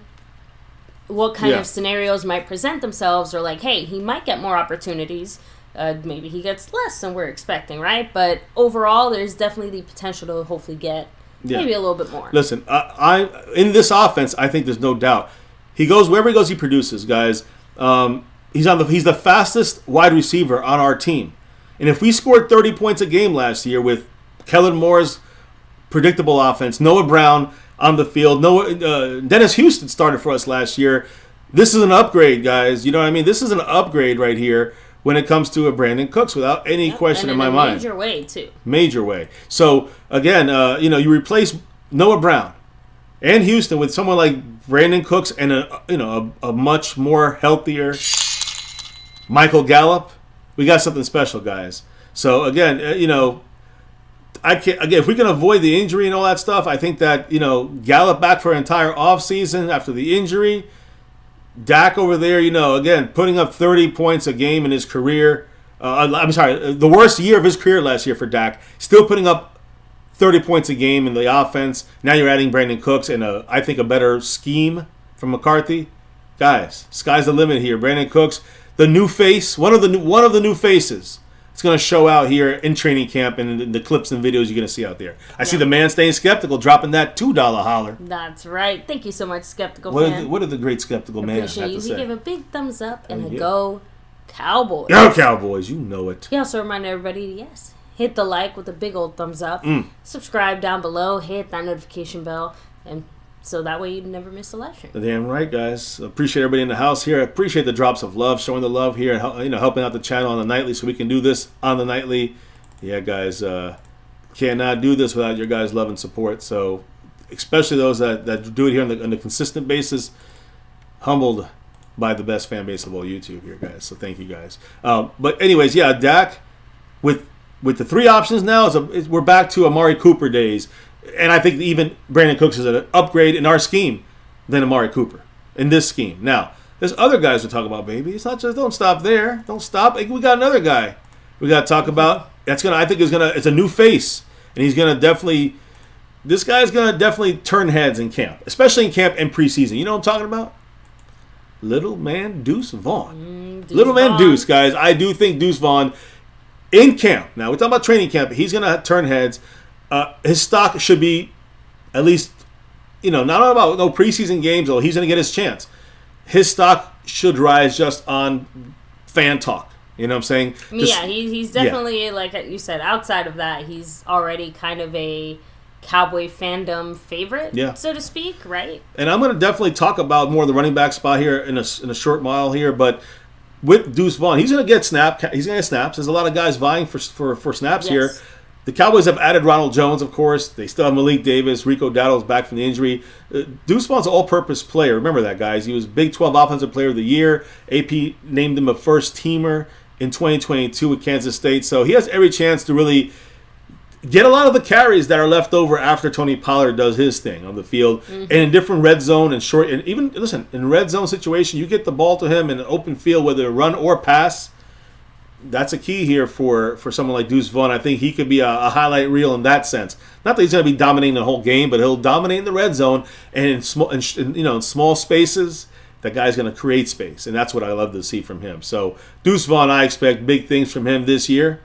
what kind of scenarios might present themselves or like, hey, he might get more opportunities. Maybe he gets less than we're expecting, right? But overall, there's definitely the potential to hopefully get maybe a little bit more. Listen, I in this offense, I think there's no doubt. He goes wherever he goes, he produces, guys. He's the fastest wide receiver on our team. And if we scored 30 points a game last year with Kellen Moore's predictable offense, Noah Brown on the field, Dennis Houston started for us last year. This is an upgrade, guys. You know what I mean? This is an upgrade right here when it comes to a Brandon Cooks without any question in my mind. Major way, too. Major way. So, again, you replace Noah Brown and Houston with someone like Brandon Cooks and a much more healthier Michael Gallup. We got something special, guys. So, again, if we can avoid the injury and all that stuff, I think that, Gallup back for an entire offseason after the injury. Dak over there, again, putting up 30 points a game in his career. The worst year of his career last year for Dak. Still putting up 30 points a game in the offense. Now you're adding Brandon Cooks and I think a better scheme from McCarthy. Guys, sky's the limit here. Brandon Cooks, the new face, one of the new faces. It's going to show out here in training camp and in the clips and videos you're going to see out there. I see the man staying skeptical, dropping that $2 holler. That's right. Thank you so much, Skeptical fan. What did the great Skeptical man have to say? He gave a big thumbs up and a Go Cowboys. Go Cowboys, you know it. He also reminded everybody, hit the like with a big old thumbs up. Subscribe down below, hit that notification bell, and so that way you never miss a live stream. Damn right, guys. Appreciate everybody in the house here. Appreciate the drops of love, showing the love here, and helping out the channel on the nightly, so we can do this on the nightly. Yeah, guys, cannot do this without your guys' love and support. So, especially those that do it here on a consistent basis. Humbled by the best fan base of all YouTube here, guys. So thank you, guys. But anyways, Dak with the three options now, we're back to Amari Cooper days. And I think even Brandon Cooks is an upgrade in our scheme than Amari Cooper in this scheme. Now, there's other guys to talk about, baby. It's not just, don't stop there. Don't stop. We got another guy we got to talk about. It's a new face. And he's going to definitely, this guy's going to definitely turn heads in camp, especially in camp and preseason. You know what I'm talking about? Little man Deuce Vaughn. Man Deuce, guys. I do think Deuce Vaughn in camp. Now, we're talking about training camp. He's going to turn heads. His stock should be at least, not about no preseason games, or he's going to get his chance. His stock should rise just on fan talk. You know what I'm saying? He's definitely, like you said, outside of that, he's already kind of a Cowboy fandom favorite, so to speak, right? And I'm going to definitely talk about more of the running back spot here in a short while here, but with Deuce Vaughn, he's going to get snaps. There's a lot of guys vying for snaps here. The Cowboys have added Ronald Jones, of course. They still have Malik Davis. Rico Dowdle's back from the injury. Deuce Vaughn's an all-purpose player. Remember that, guys. He was Big 12 Offensive Player of the Year. AP named him a first-teamer in 2022 with Kansas State. So he has every chance to really get a lot of the carries that are left over after Tony Pollard does his thing on the field. And in different red zone and short, and even, listen, in red zone situation, you get the ball to him in an open field, whether run or pass. That's a key here for someone like Deuce Vaughn. I think he could be a highlight reel in that sense. Not that he's going to be dominating the whole game, but he'll dominate in the red zone and in small spaces. That guy's going to create space, and that's what I love to see from him. So Deuce Vaughn, I expect big things from him this year,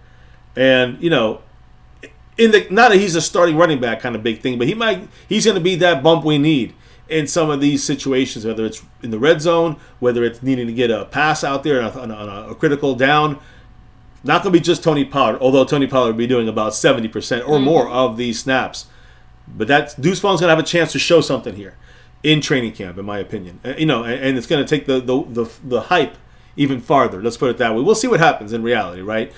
and not that he's a starting running back kind of big thing, but he's going to be that bump we need in some of these situations, whether it's in the red zone, whether it's needing to get a pass out there on a critical down. Not going to be just Tony Pollard, although Tony Pollard will be doing about 70% or more of these snaps. But Deuce Vaughn's going to have a chance to show something here. in training camp, in my opinion. And it's going to take the hype even farther. Let's put it that way. We'll see what happens in reality, right?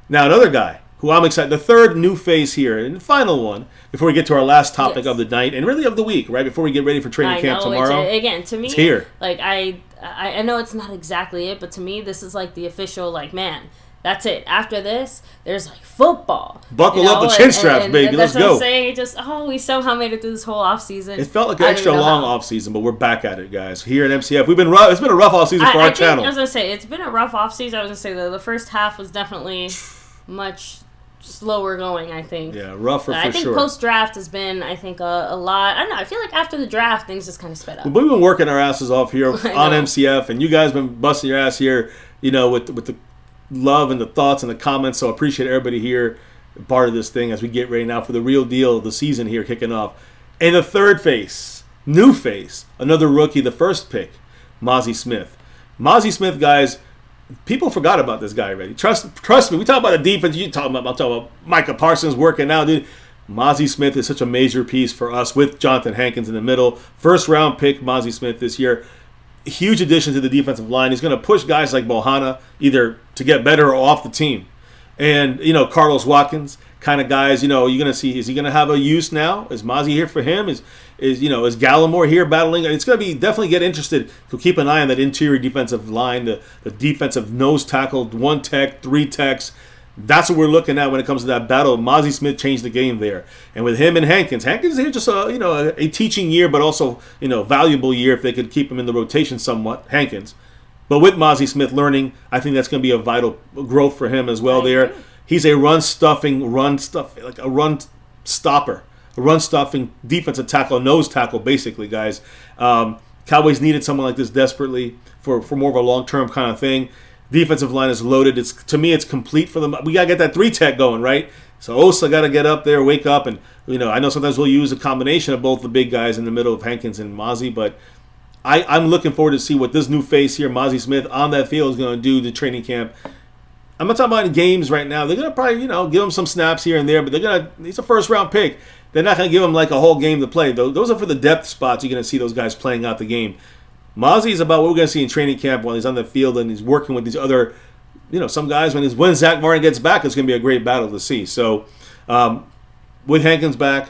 Now, another guy who I'm excited, the third new face here, and the final one, before we get to our last topic of the night, and really of the week, right? Before we get ready for training camp tomorrow. Again, to me, it's here. Like, I know it's not exactly it, but to me, this is like the official, like, man, that's it. After this, there's like football. Buckle up the chin straps, baby. Let's go. That's what I'm saying. We somehow made it through this whole offseason. It felt like an extra long offseason, but we're back at it, guys. Here at MCF, we've been rough. It's been a rough offseason for our channel. I was gonna say it's been a rough offseason. I was gonna say the first half was definitely much slower going, I think. Yeah, rougher for sure. I think post-draft has been, I think, a lot. I don't know. I feel like after the draft, things just kind of sped up. We've been working our asses off here on MCF, and you guys been busting your ass here, with the love and the thoughts and the comments. So I appreciate everybody here, part of this thing as we get ready now for the real deal of the season here kicking off. And the third face, new face, another rookie, the first pick, Mazi Smith. Mazi Smith, guys. People forgot about this guy already. Trust me. We talk about the defense. I'm talking about Micah Parsons working out, dude. Mazi Smith is such a major piece for us with Jonathan Hankins in the middle. First round pick, Mazi Smith this year. Huge addition to the defensive line. He's going to push guys like Mohana either to get better or off the team. And, Carlos Watkins kind of guys, you're going to see, is he going to have a use now? Is Mazi here for him? Is Gallimore here battling? It's going to be definitely get interested to keep an eye on that interior defensive line, the defensive nose tackle, 1 tech, 3 techs. That's what we're looking at when it comes to that battle. Mazi Smith changed the game there. And with him and Hankins is here just a teaching year, but also, valuable year if they could keep him in the rotation somewhat, Hankins. But with Mazi Smith learning, I think that's going to be a vital growth for him as well there. He's a run stopper, a run stuffing defensive tackle, nose tackle, basically, guys. Cowboys needed someone like this desperately for more of a long-term kind of thing. Defensive line is loaded. To me, it's complete for them. We got to get that 3 tech going, right? So Osa got to get up there, wake up, and, I know sometimes we'll use a combination of both the big guys in the middle of Hankins and Mazi, but I'm looking forward to see what this new face here, Mazi Smith, on that field is going to do to training camp. I'm not talking about games right now. They're going to probably, give him some snaps here and there, but he's a first-round pick. They're not going to give him like a whole game to play. Those are for the depth spots. You're going to see those guys playing out the game. Mazi is about what we're going to see in training camp while he's on the field and he's working with these other, some guys. When Zach Martin gets back, it's going to be a great battle to see. So with Hankins back,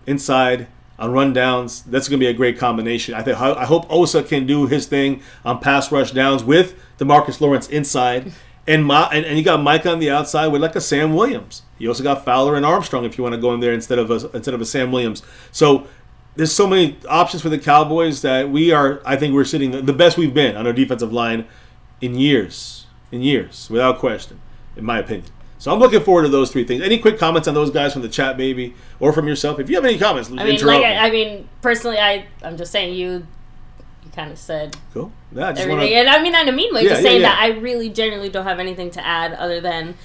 inside, on rundowns, that's going to be a great combination. I hope Osa can do his thing on pass rush downs with DeMarcus Lawrence inside. And you got Mike on the outside with like a Sam Williams. You also got Fowler and Armstrong if you want to go in there instead of a Sam Williams. So there's so many options for the Cowboys that I think we're sitting the best we've been on our defensive line in years, without question, in my opinion. So I'm looking forward to those 3 things. Any quick comments on those guys from the chat, baby, or from yourself? If you have any comments, personally, I'm just saying you kind of said cool. Yeah, everything. And I mean in a mean way, saying that I really genuinely don't have anything to add other than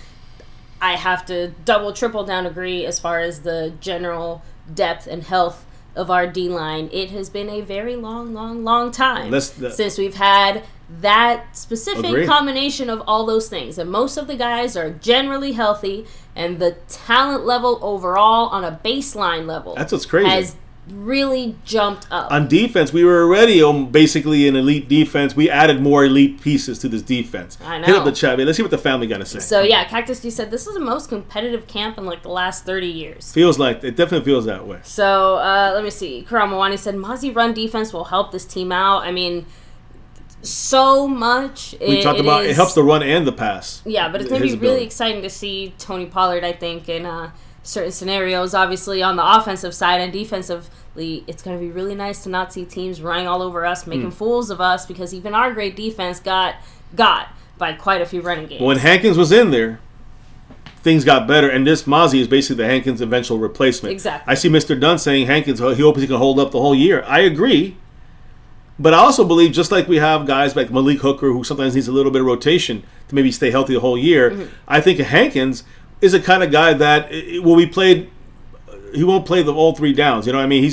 I have to double, triple down agree as far as the general depth and health of our D-line. It has been a very long time since we've had that specific combination of all those things. And most of the guys are generally healthy, and the talent level overall on a baseline level that's what's crazy. Has really jumped up. On defense, we were already basically an elite defense. We added more elite pieces to this defense. I know. Hit up the chat. Let's see what the family got to say. So, Cactus, you said this is the most competitive camp in like the last 30 years. It definitely feels that way. So, let me see. Karamawani said, Mazi run defense will help this team out. I mean, so much. We talked about it helps the run and the pass. Yeah, but it's going to be really exciting to see Tony Pollard, I think, in certain scenarios. Obviously, on the offensive side and defensively, it's going to be really nice to not see teams running all over us, making fools of us, because even our great defense got by quite a few running games. When Hankins was in there, things got better, and this Mazi is basically the Hankins eventual replacement. Exactly. I see Mr. Dunn saying Hankins, he hopes he can hold up the whole year. I agree. But I also believe, just like we have guys like Malik Hooker, who sometimes needs a little bit of rotation to maybe stay healthy the whole year, I think Hankins is a kind of guy that he won't play all 3 downs. You know what I mean?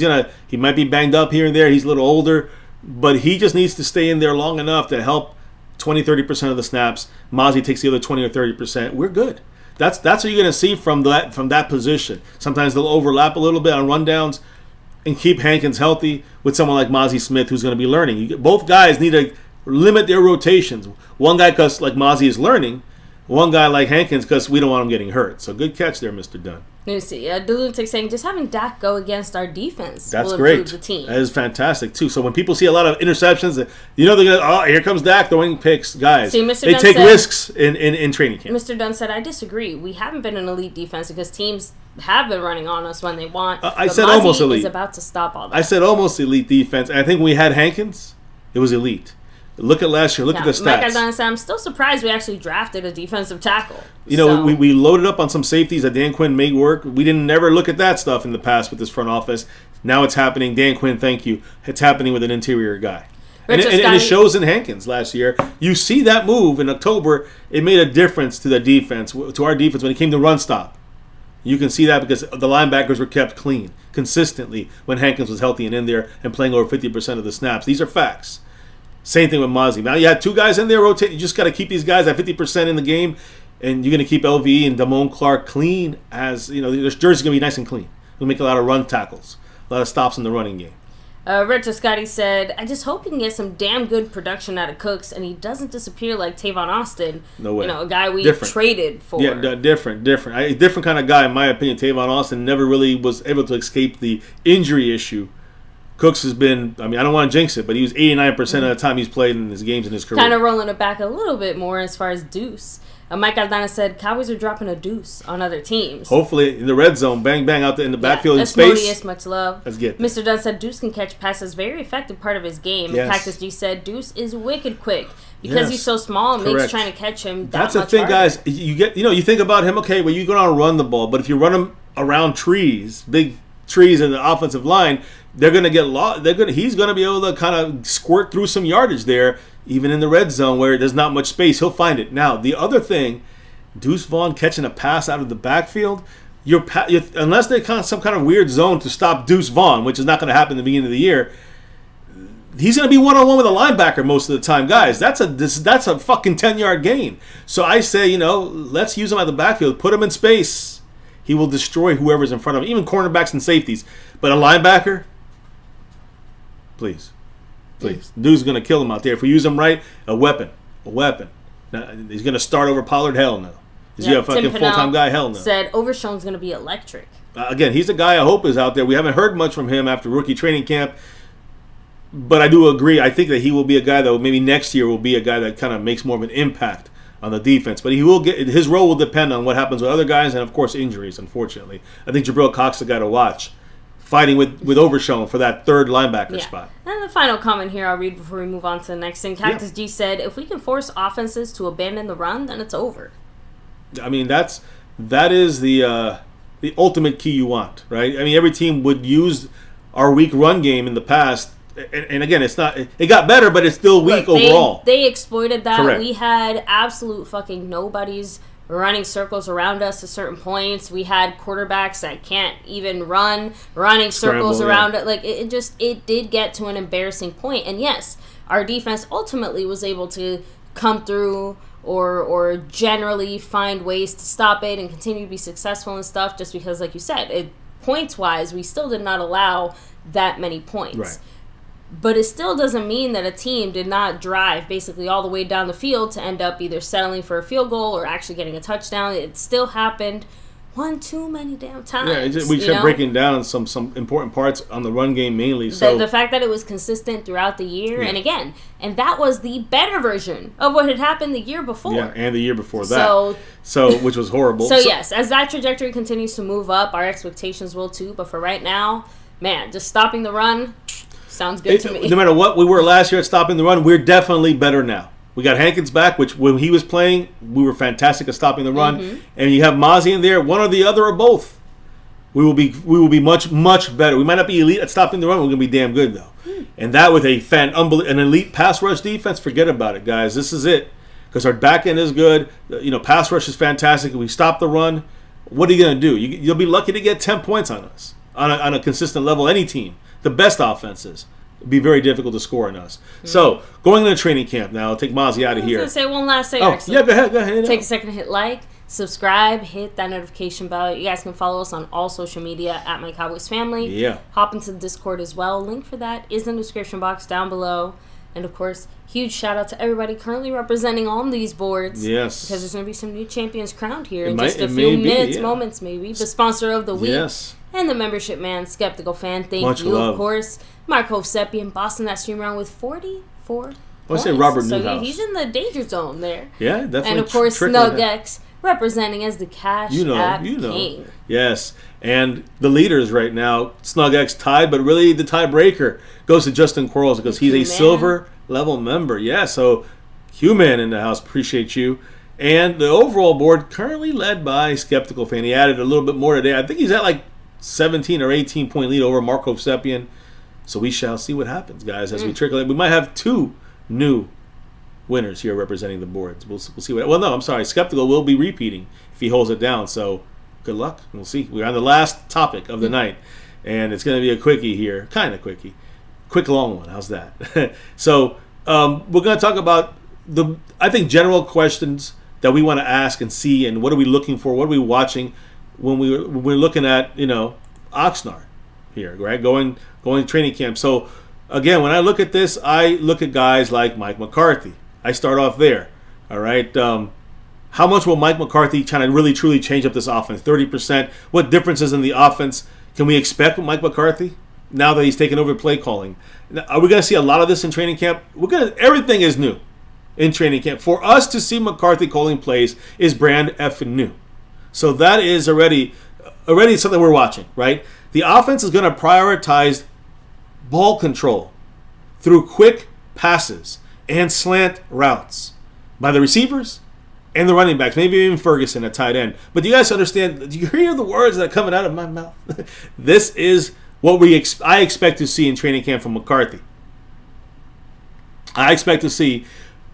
He might be banged up here and there. He's a little older, but he just needs to stay in there long enough to help 20-30% of the snaps. Mazi takes the other 20 or 30%. We're good. That's what you're going to see from that position. Sometimes they'll overlap a little bit on rundowns. and keep Hankins healthy with someone like Mozzie Smith who's going to be learning. Both guys need to limit their rotations. One guy because like Mozzie is learning, one guy like Hankins because we don't want him getting hurt. So good catch there, Mr. Dunn. You see, Dulutic saying just having Dak go against our defense That's will great. improve the team. That is fantastic too. So when people see a lot of interceptions, they're gonna, oh, here comes Dak throwing picks, guys. See, Mr. They Dunn take said, risks in training camp. Mr. Dunn said, I disagree. We haven't been an elite defense because teams have been running on us when they want. I said almost elite. Is about to stop all that. I said almost elite defense. And I think when we had Hankins, it was elite. Look at last year. Look at the stats. Mike Dunn said, I'm still surprised we actually drafted a defensive tackle. We loaded up on some safeties that Dan Quinn made work. We didn't never look at that stuff in the past with this front office. Now it's happening. Dan Quinn, thank you. It's happening with an interior guy. And it shows in Hankins last year. You see that move in October. It made a difference to the defense, to our defense when it came to run stop. You can see that because the linebackers were kept clean consistently when Hankins was healthy and in there and playing over 50% of the snaps. These are facts. Same thing with Mozzie. Now you had two guys in there rotating. You just got to keep these guys at 50% in the game, and you're going to keep LVE and Damone Clark clean as, their jersey's going to be nice and clean. We'll make a lot of run tackles, a lot of stops in the running game. Richard Scotty said, I just hope he can get some damn good production out of Cooks and he doesn't disappear like Tavon Austin. No way. A guy we traded for. Yeah, different. A different kind of guy, in my opinion. Tavon Austin never really was able to escape the injury issue. Cooks has been, I don't want to jinx it, but he was 89% of the time he's played in his games in his career. Kind of rolling it back a little bit more as far as deuce. Mike Aldana said, Cowboys are dropping a deuce on other teams. Hopefully in the red zone, bang, bang, out there in the backfield in space. Asmodeus, much love. Let's get Mr. Dunn said, Deuce can catch passes, very effective part of his game. Yes. Cactus G said, Deuce is wicked quick. Because he's so small, it makes trying to catch him That's the thing, harder. guys. You think about him, okay, well, you go down and run the ball, but if you run him around trees, big trees in the offensive line, they're going to get lost. He's going to be able to kind of squirt through some yardage there, even in the red zone where there's not much space. He'll find it. Now, the other thing, Deuce Vaughn catching a pass out of the backfield, unless they some kind of weird zone to stop Deuce Vaughn, which is not going to happen at the beginning of the year, he's going to be one-on-one with a linebacker most of the time. Guys, that's a fucking 10-yard gain. So I say, let's use him at the backfield. Put him in space. He will destroy whoever's in front of him, even cornerbacks and safeties. But a linebacker, please. Dude's going to kill him out there. If we use him right, a weapon. Now, he's going to start over Pollard? Hell no. Is he a fucking full-time guy? Hell no. Said Overshown's going to be electric. Again, he's a guy I hope is out there. We haven't heard much from him after rookie training camp. But I do agree. I think that he will be a guy that maybe next year will be a guy that kind of makes more of an impact on the defense. But he will his role will depend on what happens with other guys and, of course, injuries, unfortunately. I think Jabril Cox is the guy to watch, fighting with Overshown for that third linebacker spot. And the final comment here I'll read before we move on to the next thing. Cactus G said, if we can force offenses to abandon the run, then it's over. That is the ultimate key you want, right? Every team would use our weak run game in the past. And again, it got better, but it's still weak overall. They exploited that. Correct. We had absolute fucking nobodies running circles around us at certain points. We had quarterbacks that can't even running circles around it. Like it did get to an embarrassing point. And yes, our defense ultimately was able to come through or generally find ways to stop it and continue to be successful and stuff, just because, like you said, points wise, we still did not allow that many points. Right. But it still doesn't mean that a team did not drive basically all the way down the field to end up either settling for a field goal or actually getting a touchdown. It still happened one too many damn times. Yeah, we kept breaking down on some important parts on the run game mainly. So the fact that it was consistent throughout the year, and that was the better version of what had happened the year before. Yeah, and the year before that. So which was horrible. So yes, as that trajectory continues to move up, our expectations will too. But for right now, man, just stopping the run sounds good to me. No matter what we were last year at stopping the run, we're definitely better now. We got Hankins back, which when he was playing, we were fantastic at stopping the run. Mm-hmm. And you have Mozzie in there, one or the other or both. We will be much, much better. We might not be elite at stopping the run. We're going to be damn good, though. And that with an elite pass rush defense, forget about it, guys. This is it. Because our back end is good. Pass rush is fantastic. If we stop the run, what are you going to do? You'll be lucky to get 10 points on us on a consistent level, any team. The best offenses. It'd be very difficult to score on us. Mm-hmm. So, going into training camp now, I'll take Mozzie out of here. I was going to say one last thing, actually. Yeah, go ahead. Take a second to hit like. subscribe, hit that notification bell. You guys can follow us on all social media at MyCowboysFamily. Yeah. Hop into the Discord as well. Link for that is in the description box down below. And, of course, huge shout-out to everybody currently representing on these boards. Yes. Because there's going to be some new champions crowned here It in might- just a it few may be, minutes, yeah. moments maybe. The sponsor of the week. Yes. And the membership man, Skeptical Fan. Thank Much you, love. of course. Mark Hovsepian, bossing that stream around with 44 I say points. Robert So Newhouse. he's in the danger zone there. Yeah, definitely. And, of course, trickling Snug down. X representing as the Cash App King. Yes. And the leaders right now, Snug X tied, but really the tiebreaker goes to Justin Quarles because he's a Q-Man. silver level member. Yeah, so Q-Man in the house, appreciate you. And the overall board currently led by Skeptical Fan. He added a little bit more today. I think he's at like 17 or 18 point lead over Mark Hovsepian. So we shall see what happens, guys, as we trickle in. We might have 2 new winners here representing the boards. We'll see what. Well, no, I'm sorry. Skeptical will be repeating if he holds it down. So good luck. We'll see. We're on the last topic of the night, and it's going to be a quickie here, kind of quickie, quick long one. How's that? So we're going to talk about I think general questions that we want to ask and see, and what are we looking for? What are we watching when we're looking at OXNARD here, right? Going to training camp. So again, when I look at this, I look at guys like Mike McCarthy. I start off there. All right. How much will Mike McCarthy try to really truly change up this offense? 30%. What differences in the offense can we expect with Mike McCarthy now that he's taken over play calling? Are we going to see a lot of this in training camp? Everything is new in training camp. For us to see McCarthy calling plays is brand effing new. So that is already something we're watching, right? The offense is going to prioritize ball control through quick passes and slant routes by the receivers and the running backs, maybe even Ferguson at tight end. But do you guys understand? Do you hear the words that are coming out of my mouth? This is what I expect to see in training camp from McCarthy. I expect to see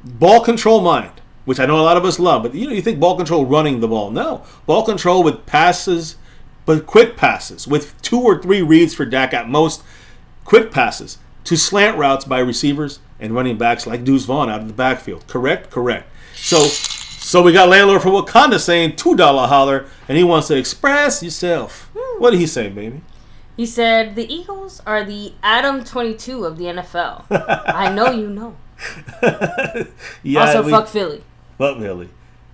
ball control mind, which I know a lot of us love, but you think ball control running the ball. No. Ball control with passes, but quick passes, with 2 or 3 reads for Dak at most. Quick passes to slant routes by receivers and running backs like Deuce Vaughn out of the backfield. Correct? Correct. So we got Landlord from Wakanda saying $2 holler, and he wants to express yourself. What did he say, baby? He said, the Eagles are the Adam 22 of the NFL. I know you know. Yeah, also, fuck Philly. Fuck Philly.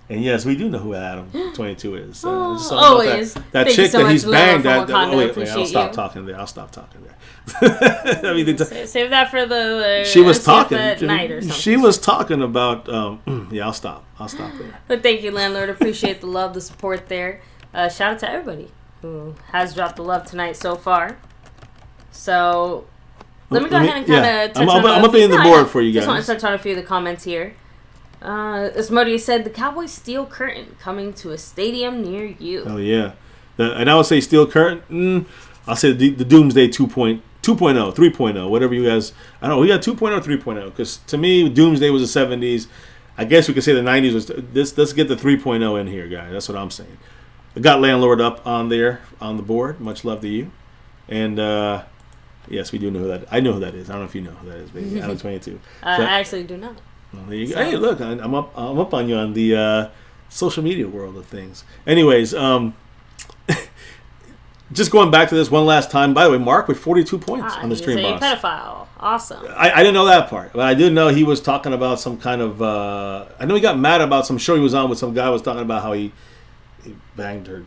And yes, we do know who Adam 22 is. Just always. That Thank you chick so that much, he's Lila banged. from Wakanda. Wait, I'll stop talking there. I mean, Save that for the she was talking. at night or something. She was talking about. Yeah, I'll stop there. But thank you, Landlord. Appreciate the love, the support there. Shout out to everybody who has dropped the love tonight so far. So let me go ahead and kind of touch on. I'm up in the board for you guys. Just want to touch on a few of the comments here. Asmodi said the Cowboys steel curtain coming to a stadium near you. Oh yeah, and I would say steel curtain. I'll say the Doomsday 2.0, 3.0, whatever you guys. I don't know. We got 2.0, 3.0 because to me Doomsday was the 70s. I guess we could say the 90s was this. Let's get the 3.0 in here, guys. That's what I'm saying. I got Landlord up on there on the board. Much love to you. And yes, we do know who that. I know who that is. I don't know if you know who that is, baby. Adam 22. I actually do not. Well, there you go. Hey, look, I'm up on you on the social media world of things. Anyways, just going back to this one last time. By the way, Mark with 42 points on the stream box. He's a pedophile. Awesome. I didn't know that part, but I did know he was talking about some kind of. I know he got mad about some show he was on with some guy was talking about how he banged her.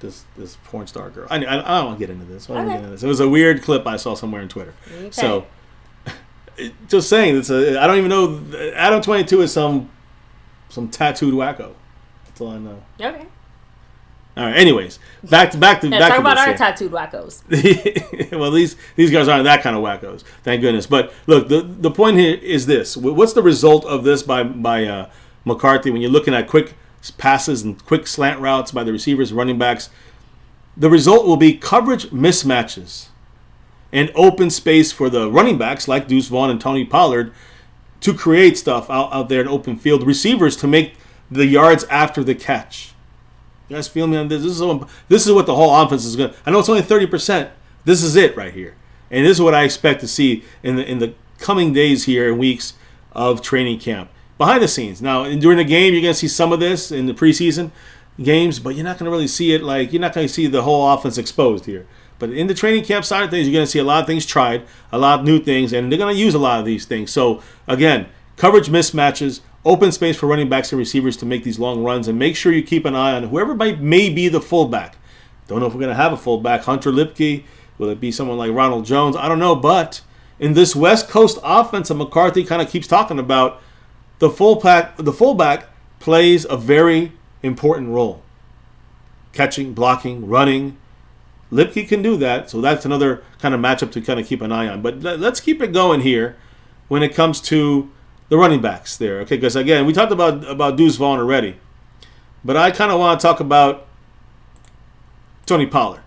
This porn star girl. I don't want to get into this. It was a weird clip I saw somewhere on Twitter. Okay. So, just saying, I don't even know. Adam 22 is some tattooed wacko. That's all I know. Okay. All right. Anyways, back to talk about this our here. tattooed wackos. Well, these guys aren't that kind of wackos, thank goodness. But look, the point here is this: what's the result of this by McCarthy when you're looking at quick passes and quick slant routes by the receivers, running backs? The result will be coverage mismatches and open space for the running backs like Deuce Vaughn and Tony Pollard to create stuff out there in open field. Receivers to make the yards after the catch. You guys feel me on this? This is what the whole offense is going to... I know it's only 30%. This is it right here. And this is what I expect to see in the coming days here and weeks of training camp. Behind the scenes. Now, during the game, you're going to see some of this in the preseason. games, but you're not going to really see it. Like, you're not going to see the whole offense exposed here. But in the training camp side of things, you're going to see a lot of things tried, a lot of new things, and they're going to use a lot of these things. So, again, coverage mismatches, open space for running backs and receivers to make these long runs, and make sure you keep an eye on whoever may be the fullback. Don't know if we're going to have a fullback. Hunter Lipke, will it be someone like Ronald Jones? I don't know, but in this West Coast offense that McCarthy kind of keeps talking about, the fullback plays a very important role. Catching, blocking, running. Lipke can do that, so that's another kind of matchup to kind of keep an eye on. But let's keep it going here when it comes to the running backs there, okay? Because, again, we talked about Deuce Vaughn already. But I kind of want to talk about Tony Pollard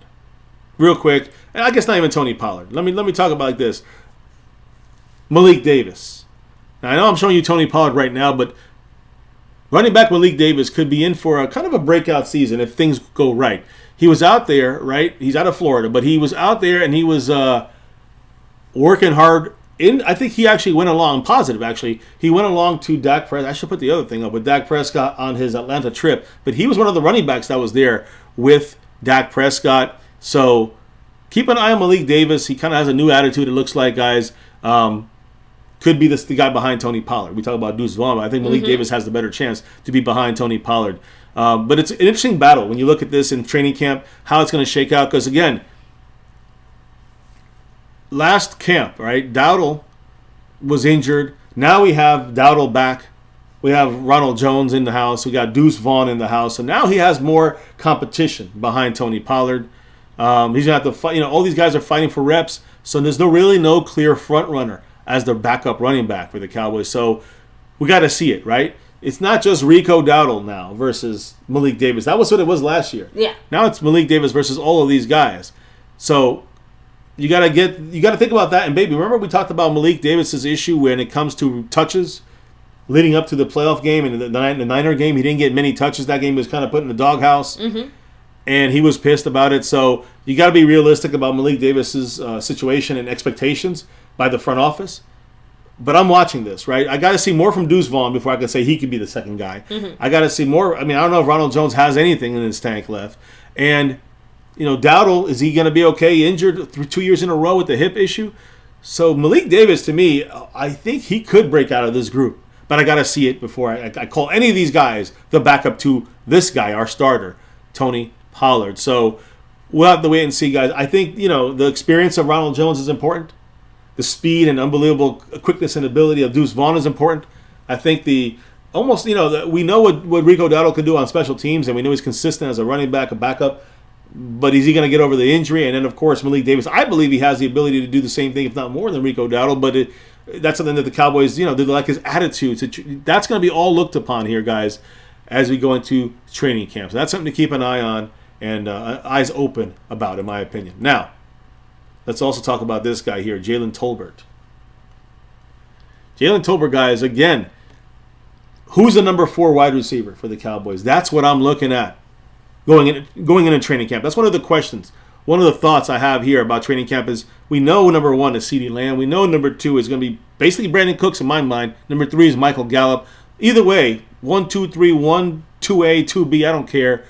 real quick. And I guess not even Tony Pollard. Let me talk about this. Malik Davis. Now, I know I'm showing you Tony Pollard right now, but running back Malik Davis could be in for a kind of a breakout season if things go right. He was out there, right? He's out of Florida, but he was out there and he was working hard. I think he actually went along, positive actually. He went along to Dak Prescott. I should put the other thing up with Dak Prescott on his Atlanta trip. But he was one of the running backs that was there with Dak Prescott. So keep an eye on Malik Davis. He kind of has a new attitude, it looks like, guys. Could be the guy behind Tony Pollard. We talk about Deuce Vaughn, but I think Malik Davis has the better chance to be behind Tony Pollard. But it's an interesting battle when you look at this in training camp, how it's going to shake out. Because, again, last camp, right, Dowdle was injured. Now we have Dowdle back. We have Ronald Jones in the house. We got Deuce Vaughn in the house. So now he has more competition behind Tony Pollard. He's going to have to fight. All these guys are fighting for reps. So there's really no clear front runner as their backup running back for the Cowboys. So we got to see it, right? It's not just Rico Dowdle now versus Malik Davis. That was what it was last year. Yeah. Now it's Malik Davis versus all of these guys. So you got to think about that. And baby, remember we talked about Malik Davis's issue when it comes to touches leading up to the playoff game and the Niner game. He didn't get many touches. That game was kind of put in the doghouse. And he was pissed about it. So you got to be realistic about Malik Davis's situation and expectations by the front office. But I'm watching this, right? I got to see more from Deuce Vaughn before I can say he could be the second guy. I got to see more. I mean, I don't know if Ronald Jones has anything in his tank left. And, Dowdle, is he going to be okay? Injured 2 years in a row with the hip issue? So Malik Davis, to me, I think he could break out of this group. But I got to see it before I call any of these guys the backup to this guy, our starter, Tony Pollard. So we'll have to wait and see, guys. I think, the experience of Ronald Jones is important. The speed and unbelievable quickness and ability of Deuce Vaughn is important. I think we know what Rico Dowdle can do on special teams, and we know he's consistent as a running back, a backup. But is he going to get over the injury? And then, of course, Malik Davis, I believe he has the ability to do the same thing, if not more than Rico Dowdle. But that's something that the Cowboys, they like his attitude. That's going to be all looked upon here, guys, as we go into training camps. So that's something to keep an eye on and eyes open about, in my opinion. Now, let's also talk about this guy here, Jalen Tolbert. Jalen Tolbert, guys, again, who's the number 4 wide receiver for the Cowboys? That's what I'm looking at going into training camp. That's one of the questions. One of the thoughts I have here about training camp is we know number 1 is CeeDee Lamb. We know number 2 is going to be basically Brandon Cooks in my mind. Number 3 is Michael Gallup. Either way, 1, 2, 3, 1, 2A, 2B, I don't care.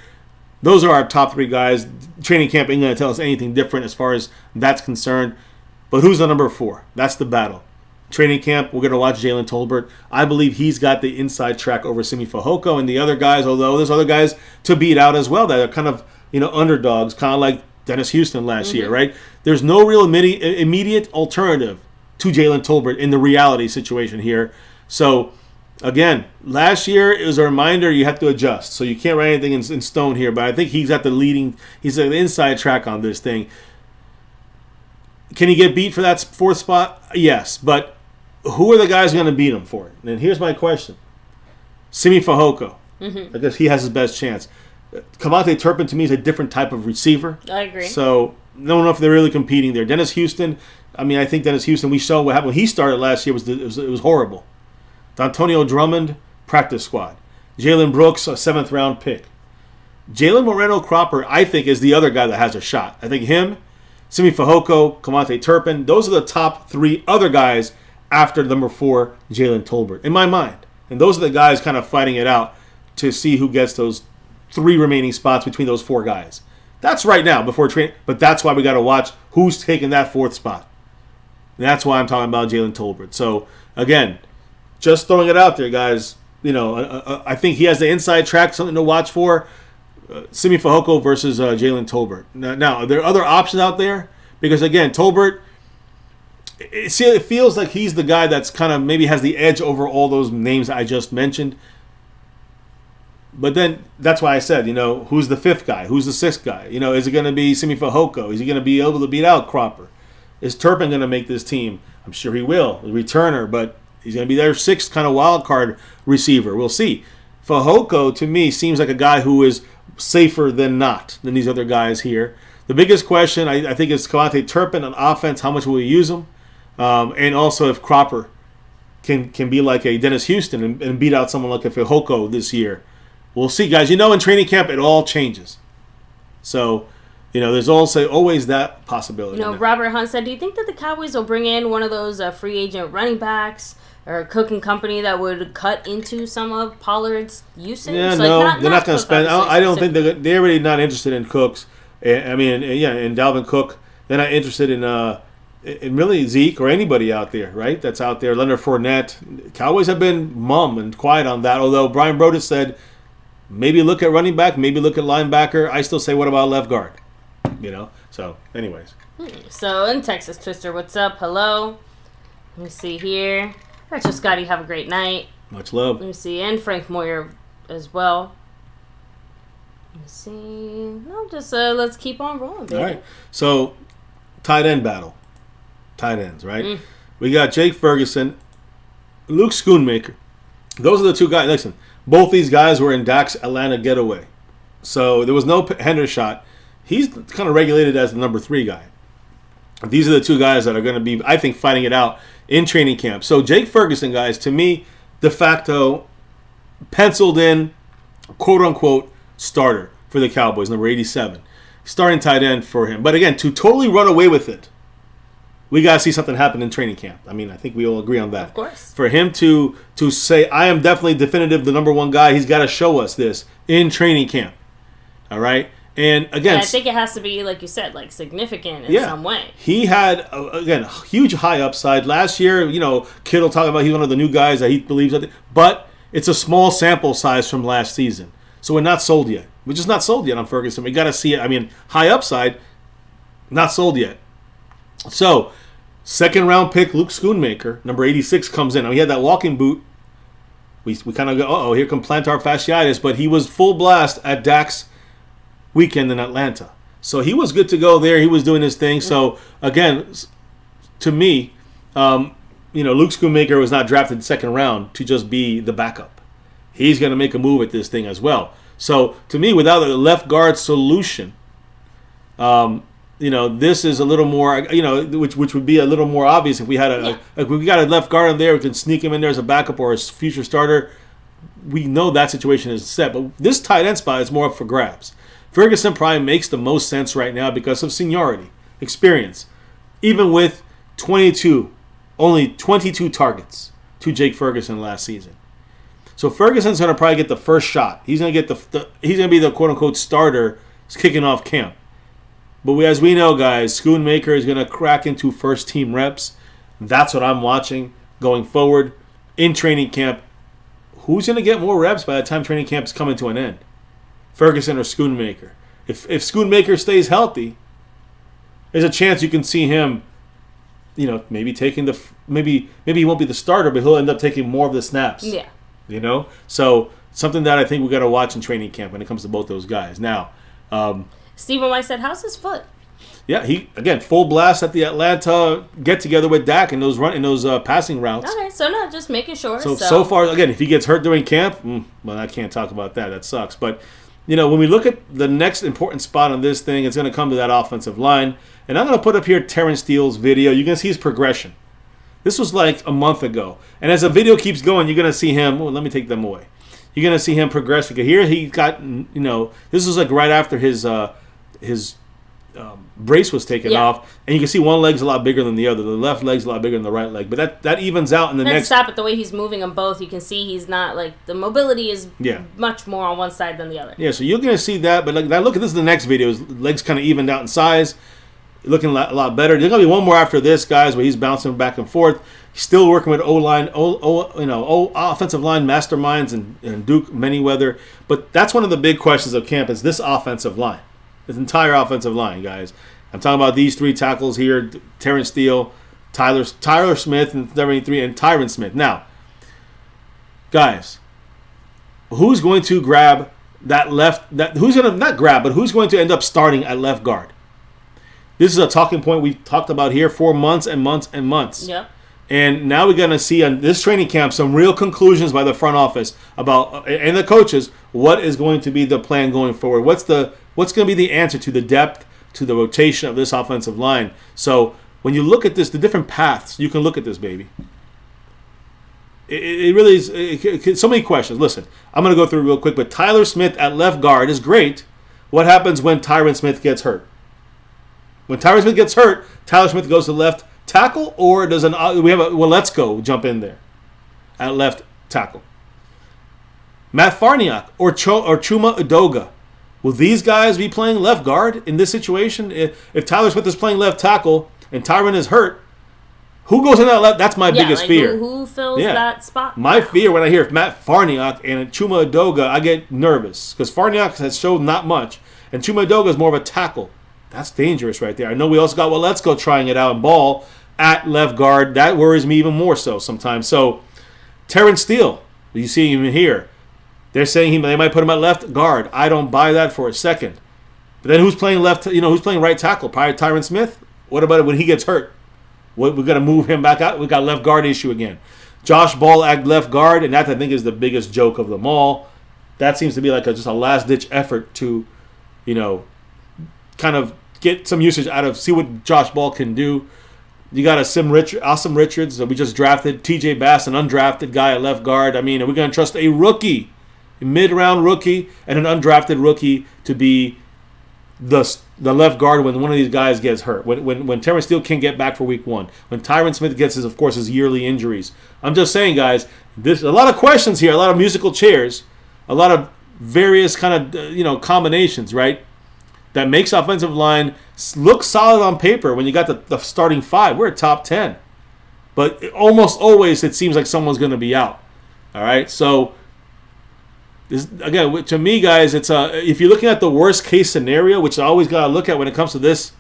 Those are our top 3 guys. Training camp ain't going to tell us anything different as far as that's concerned. But who's the number 4? That's the battle. Training camp, we're going to watch Jalen Tolbert. I believe he's got the inside track over Simi Fehoko and the other guys, although there's other guys to beat out as well that are kind of, underdogs, kind of like Dennis Houston last year, right? There's no real immediate alternative to Jalen Tolbert in the reality situation here. So, again, last year it was a reminder you have to adjust. So you can't write anything in stone here, but I think he's got he's the inside track on this thing. Can he get beat for that 4th spot? Yes, but who are the guys going to beat him for it? And here's my question. Simi Fehoko. I guess he has his best chance. Cavante Turpin, to me, is a different type of receiver. I agree. So I don't know if they're really competing there. Dennis Houston, I think Dennis Houston, we saw what happened when he started last year. It was horrible. D'Antonio Drummond, practice squad. Jalen Brooks, a 7th-round pick. Jalen Moreno-Cropper, I think, is the other guy that has a shot. I think him, Simi Fehoko, Cavante Turpin, those are the top 3 other guys after number 4, Jalen Tolbert, in my mind. And those are the guys kind of fighting it out to see who gets those 3 remaining spots between those 4 guys. That's right now before training, but that's why we got to watch who's taking that 4th spot. And that's why I'm talking about Jalen Tolbert. So again, just throwing it out there, guys. I think he has the inside track, something to watch for. Simi Fehoko versus Jalen Tolbert. Now, are there other options out there? Because again, Tolbert, it feels like he's the guy that's kind of maybe has the edge over all those names I just mentioned. But then that's why I said, who's the 5th guy? Who's the 6th guy? Is it going to be Simi Fehoko? Is he going to be able to beat out Cropper? Is Turpin going to make this team? I'm sure he will. A returner, but he's going to be their 6th kind of wild card receiver. We'll see. Fehoko, to me, seems like a guy who is safer than not than these other guys here. The biggest question, I think, is Kawante Turpin on offense. How much will we use him? And also if Cropper can be like a Dennis Houston and beat out someone like a Fehoko this year. We'll see, guys. In training camp, it all changes. So, there's also always that possibility. Robert Hunt said, do you think that the Cowboys will bring in one of those free agent running backs or a cooking company that would cut into some of Pollard's usage? Yeah, they're not going to spend. I don't think they're really not interested in Cooks. I mean, in Dalvin Cook. They're not interested in really Zeke or anybody out there, right? That's out there. Leonard Fournette. Cowboys have been mum and quiet on that, although Brian Broaddus said maybe look at running back, maybe look at linebacker. I still say what about left guard? So anyways. So in Texas Twister, what's up? Hello. Let me see here. Retro Scotty, have a great night. Much love. Let me see. And Frank Moyer as well. Let me see. No, just let's keep on rolling, baby. All right. So tight end battle. Tight ends, right? We got Jake Ferguson, Luke Schoonmaker. Those are the 2 guys. Listen, both these guys were in Dak's Atlanta getaway. So there was no Hendershot. He's kind of regulated as the number 3 guy. These are the 2 guys that are going to be, I think, fighting it out in training camp. So Jake Ferguson, guys, to me, de facto, penciled in, quote-unquote, starter for the Cowboys, number 87. Starting tight end for him. But again, to totally run away with it, we got to see something happen in training camp. I mean, I think we all agree on that. Of course. For him to say, I am definitely definitive the number 1 guy, he's got to show us this in training camp. All right? And again, I think it has to be, like you said, like significant in some way. He had, again, huge high upside. Last year, Kittle talking about he's one of the new guys that he believes in. But it's a small sample size from last season. So we're not sold yet. We're just not sold yet on Ferguson. We got to see it. I mean, high upside, not sold yet. So, 2nd round pick, Luke Schoonmaker, number 86, comes in. Now, he had that walking boot. We kind of go, here come plantar fasciitis. But he was full blast at Dak's weekend in Atlanta. So he was good to go there. He was doing his thing. So, again, to me, Luke Schoonmaker was not drafted 2nd round to just be the backup. He's going to make a move at this thing as well. So, to me, without a left guard solution, this is a little more, which would be a little more obvious if we had we got a left guard in there, we can sneak him in there as a backup or a future starter. We know that situation is set. But this tight end spot is more up for grabs. Ferguson probably makes the most sense right now because of seniority, experience. Even with only 22 targets to Jake Ferguson last season. So Ferguson's going to probably get the first shot. He's going to get he's going to be the quote-unquote starter kicking off camp. But as we know, guys, Schoonmaker is going to crack into first-team reps. That's what I'm watching going forward in training camp. Who's going to get more reps by the time training camp is coming to an end? Ferguson or Schoonmaker? If Schoonmaker stays healthy, there's a chance you can see him, maybe taking maybe he won't be the starter, but he'll end up taking more of the snaps. Yeah. So something that I think we got to watch in training camp when it comes to both those guys. Now, Stephen White said, "How's his foot?" Yeah, he again full blast at the Atlanta get together with Dak in those passing routes. Okay, so no, just making sure. So far, again, if he gets hurt during camp, well, I can't talk about that. That sucks. But when we look at the next important spot on this thing, it's going to come to that offensive line. And I'm going to put up here Terrence Steele's video. You're going to see his progression. This was like a month ago. And as the video keeps going, you're going to see him. Well, let me take them away. You're going to see him progressing. Here he got, this was like right after his brace was taken off, and you can see one leg's a lot bigger than the other. The left leg's a lot bigger than the right leg, but that evens out in the next. Stop it. The way he's moving them both, you can see he's not like the mobility is much more on one side than the other. Yeah, so you're gonna see that, but now look at this. The next video, his legs kind of evened out in size, looking a lot better. There's gonna be one more after this, guys, where he's bouncing back and forth. He's still working with offensive line masterminds and Duke Manyweather, but that's one of the big questions of camp is this offensive line. This entire offensive line, guys. I'm talking about these 3 tackles here: Terrence Steele, Tyler Smith, and 73, and Tyron Smith. Now, guys, who's going to grab that left? Who's going to not grab, but who's going to end up starting at left guard? This is a talking point we've talked about here for months and months and months. Yep. And now we're going to see on this training camp some real conclusions by the front office about and the coaches. What is going to be the plan going forward? What's going to be the answer to the depth, to the rotation of this offensive line? So when you look at this, the different paths, you can look at this, baby. It really is so many questions. Listen, I'm going to go through real quick, but Tyler Smith at left guard is great. What happens when Tyron Smith gets hurt? When Tyron Smith gets hurt, Tyler Smith goes to left tackle, or does let's go jump in there at left tackle? Matt Farniok or Chuma Udoga. Will these guys be playing left guard in this situation? If Tyler Smith is playing left tackle and Tyron is hurt, who goes in that left? That's my biggest fear. Who fills that spot? My fear when I hear Matt Farniok and Chuma Udoga, I get nervous because Farniok has shown not much, and Chuma Udoga is more of a tackle. That's dangerous right there. I know we also got let's go trying it out in ball at left guard. That worries me even more so sometimes. So Terrence Steele, you see him here. They're saying they might put him at left guard. I don't buy that for a second. But then who's playing left? Who's playing right tackle? Probably Tyron Smith. What about it when he gets hurt? We're going to move him back out. We got left guard issue again. Josh Ball at left guard, and that I think is the biggest joke of them all. That seems to be like just a last ditch effort to, kind of get some usage out of, see what Josh Ball can do. You got Awesome Richards that we just drafted. TJ Bass, an undrafted guy at left guard. I mean, are we going to trust a rookie, a mid-round rookie, and an undrafted rookie to be the left guard when one of these guys gets hurt? When Terrence Steele can't get back for week 1. When Tyron Smith gets his yearly injuries. I'm just saying, guys, there's a lot of questions here, a lot of musical chairs, a lot of various kind of combinations, right? That makes offensive line look solid on paper when you got the starting 5. We're at top 10. But almost always it seems like someone's going to be out. All right? So, again, to me, guys, it's if you're looking at the worst case scenario, which I always got to look at when it comes to this,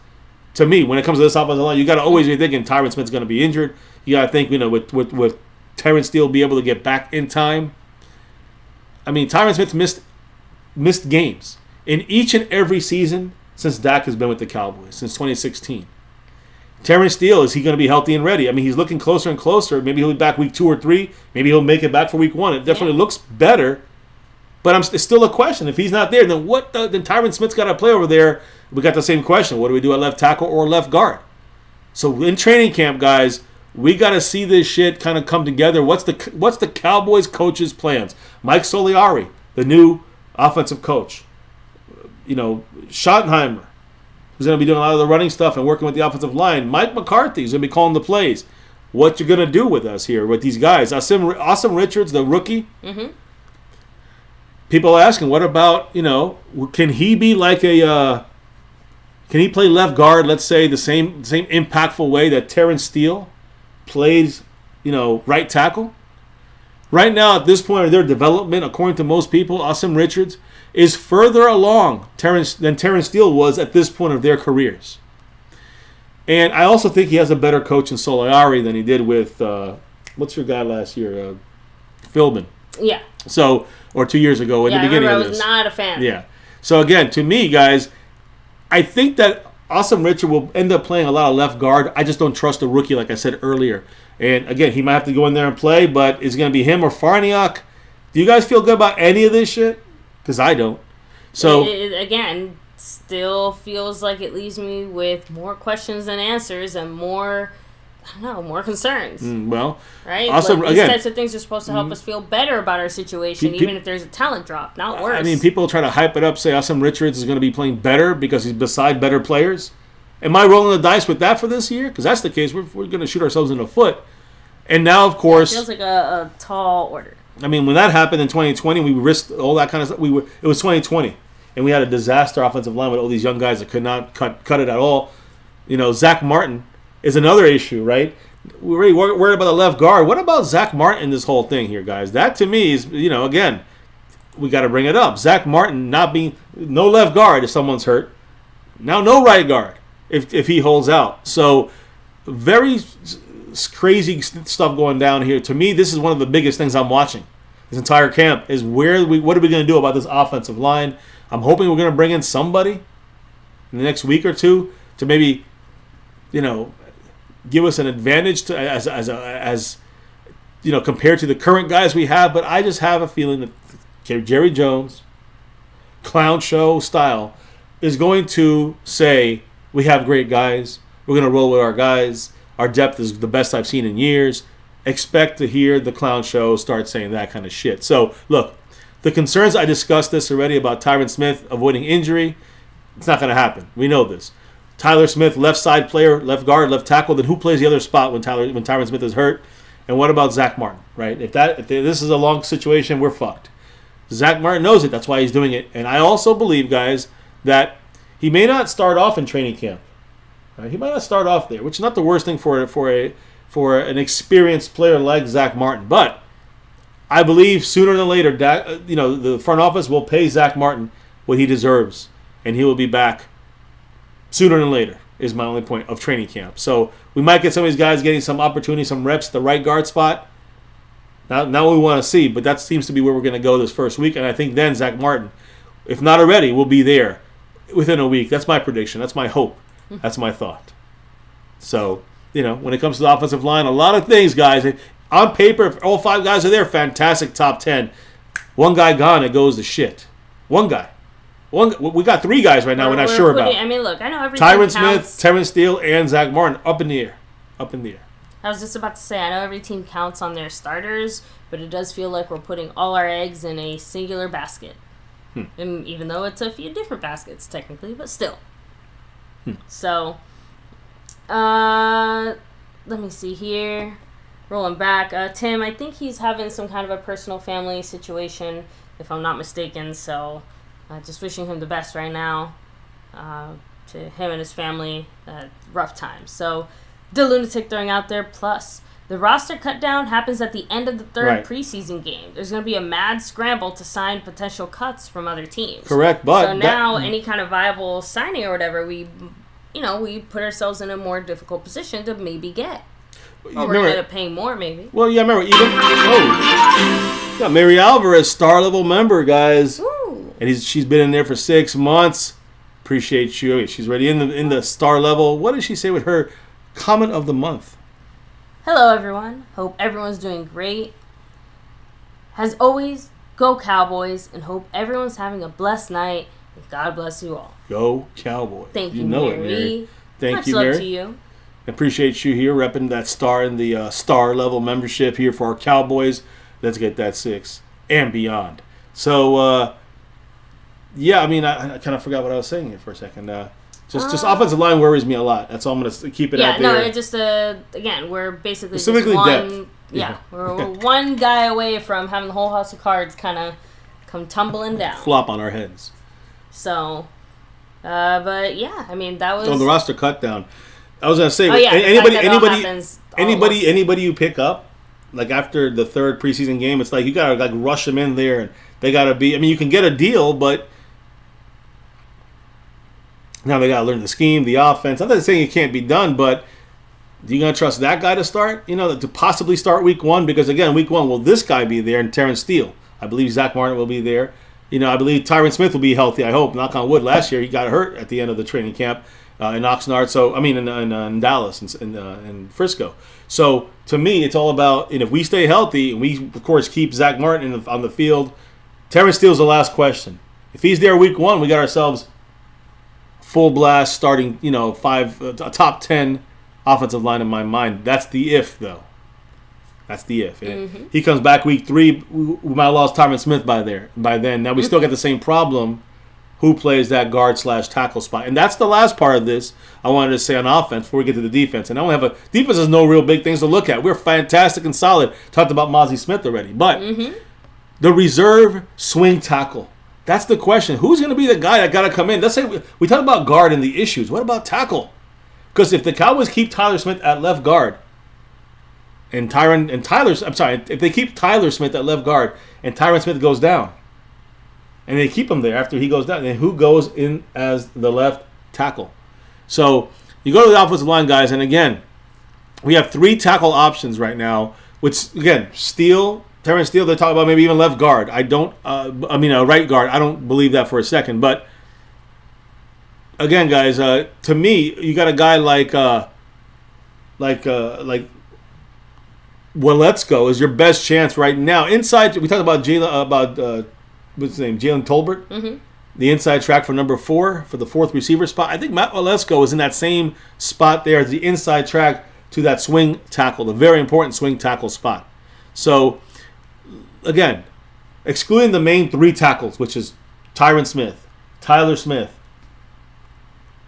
to me, when it comes to this offensive line, you got to always be thinking Tyron Smith's going to be injured. You got to think, with Terrence Steele be able to get back in time. I mean, Tyron Smith missed games in each and every season since Dak has been with the Cowboys, since 2016. Terrence Steele, is he going to be healthy and ready? I mean, he's looking closer and closer. Maybe he'll be back week 2 or 3. Maybe he'll make it back for week 1. It definitely looks better, but it's still a question. If he's not there, then then Tyron Smith's got to play over there. We got the same question. What do we do at left tackle or left guard? So in training camp, guys, we got to see this shit kind of come together. What's the Cowboys coach's plans? Mike Soliari, the new offensive coach. Schottenheimer, who's going to be doing a lot of the running stuff and working with the offensive line. Mike McCarthy is going to be calling the plays. What you're going to do with us here, with these guys? Awesome Richards, the rookie. Mm-hmm. People are asking, what about, can he be like can he play left guard, let's say, the same impactful way that Terrence Steele plays, right tackle? Right now, at this point of their development, according to most people, Awesome Richards is further along than Terrence Steele was at this point of their careers. And I also think he has a better coach in Soliari than he did with, what's your guy last year? Philbin. Yeah. So, or 2 years ago in the beginning of this. I was not a fan. Yeah. So again, to me, guys, I think that Awesome Richard will end up playing a lot of left guard. I just don't trust the rookie, like I said earlier. And again, he might have to go in there and play, but is it going to be him or Farniok? Do you guys feel good about any of this shit? Because I don't. So again, still feels like it leaves me with more questions than answers and more I don't know, more concerns. Well, right? Also, like, these again, types of things are supposed to help us feel better about our situation, even if there's a talent drop, not worse. I mean, people try to hype it up, say Austin Richards is going to be playing better because he's beside better players. Am I rolling the dice with that for this year? Because that's the case. We're going to shoot ourselves in the foot. And now, of course... It feels like a tall order. I mean, when that happened in 2020, we risked all that kind of stuff. It was 2020, and we had a disaster offensive line with all these young guys that could not cut it at all. You know, Zach Martin is another issue, right? We're already worried about the left guard. What about Zach Martin in this whole thing here, guys? That, to me, is, again, we got to bring it up. Zach Martin not being... No left guard if someone's hurt. Now no right guard if he holds out. So, very crazy stuff going down here. To me, this is one of the biggest things I'm watching this entire camp is what are we going to do about this offensive line. I'm hoping we're going to bring in somebody in the next week or two to maybe, give us an advantage to as compared to the current guys we have. But I just have a feeling that Jerry Jones, clown show style, is going to say we have great guys. We're going to roll with our guys. Our depth is the best I've seen in years. Expect to hear the clown show start saying that kind of shit. So, look, the concerns, I discussed this already about Tyron Smith avoiding injury. It's not going to happen. We know this. Tyler Smith, left side player, left guard, left tackle. Then who plays the other spot when Tyron Smith is hurt? And what about Zach Martin, right? If this is a long situation, we're fucked. Zach Martin knows it. That's why he's doing it. And I also believe, guys, that he may not start off in training camp. He might not start off there, which is not the worst thing for an experienced player like Zach Martin. But I believe sooner than later, the front office will pay Zach Martin what he deserves, and he will be back sooner than later. Is my only point of training camp. So we might get some of these guys getting some opportunity, some reps at the right guard spot. Now we want to see, but that seems to be where we're going to go this first week, and I think then Zach Martin, if not already, will be there within a week. That's my prediction. That's my hope. That's my thought. So, when it comes to the offensive line, a lot of things, guys. On paper, if all 5 guys are there, fantastic top 10. One guy gone, it goes to shit. One guy. We got 3 guys right now we're not sure about. I mean, look, I know everything Tyron counts. Smith, Terrence Steele, and Zach Martin up in the air. Up in the air. I was just about to say, I know every team counts on their starters, but it does feel like we're putting all our eggs in a singular basket. And even though it's a few different baskets, technically, but still. So, let me see here. Rolling back. Tim, I think he's having some kind of a personal family situation, if I'm not mistaken. So, just wishing him the best right now. To him and his family, rough times. So, the lunatic throwing out there. Plus, the roster cut down happens at the end of the third preseason game. There's going to be a mad scramble to sign potential cuts from other teams. Correct, but so now any kind of viable signing or whatever, we put ourselves in a more difficult position to maybe get. Or we're going to end up paying more, maybe. Well, yeah, remember, got Mary Alvarez, star level member, guys. Ooh. And she's been in there for 6 months. Appreciate you. She's already in the star level. What did she say with her comment of the month? Hello, everyone. Hope everyone's doing great. As always, go Cowboys, and hope everyone's having a blessed night. And God bless you all. Go Cowboys. Thank you, know Mary. It, Mary. Thank you, Much Mary. love to you. Appreciate you here, repping that star in the star level membership here for our Cowboys. Let's get that 6 and beyond. So, yeah, I mean, I kind of forgot what I was saying here for a second. Just offensive line worries me a lot. That's all I'm going to keep it out there. Yeah, no, it just, again, we're basically specifically just one. Depth. Yeah, we're one guy away from having the whole house of cards kind of come tumbling down. Flop on our heads. So, but yeah, I mean, that was... So the roster cut down. I was going to say, anybody you pick up, like after the third preseason game, it's like you got to rush them in there, and they got to be... I mean, you can get a deal, but... Now they got to learn the scheme, the offense. I'm not saying it can't be done, but do you going to trust that guy to start? To possibly start week 1? Because, again, week 1, will this guy be there and Terrence Steele? I believe Zach Martin will be there. I believe Tyron Smith will be healthy, I hope. Knock on wood. Last year, he got hurt at the end of the training camp in Oxnard. So, I mean, in Dallas and in Frisco. So, to me, it's all about, if we stay healthy, and we, of course, keep Zach Martin on the field, Terrence Steele's the last question. If he's there week 1, we got ourselves... full blast starting, a top 10 offensive line in my mind. That's the if, though. That's the if. He comes back week 3. We might have lost Tyron Smith by then. Now we still got the same problem. Who plays that guard/tackle spot? And that's the last part of this I wanted to say on offense before we get to the defense. And I don't have a defense has no real big things to look at. We're fantastic and solid. Talked about Mozzie Smith already. But the reserve swing tackle. That's the question. Who's going to be the guy that got to come in? Let's say we talk about guard and the issues. What about tackle? Because if the Cowboys keep Tyler Smith at left guard, if they keep Tyler Smith at left guard and Tyron Smith goes down, and they keep him there after he goes down, then who goes in as the left tackle? So you go to the offensive line, guys, and again, we have 3 tackle options right now, which, again, Terrence Steele, they're talking about maybe even left guard. Right guard. I don't believe that for a second. But, again, guys, to me, you got a guy like Weletsko is your best chance right now. Inside, we talked about what's his name, Jalen Tolbert, the inside track for number 4 for the 4th receiver spot. I think Matt Weletsko is in that same spot there as the inside track to that swing tackle, the very important swing tackle spot. So, again, excluding the main 3 tackles, which is Tyron Smith, Tyler Smith,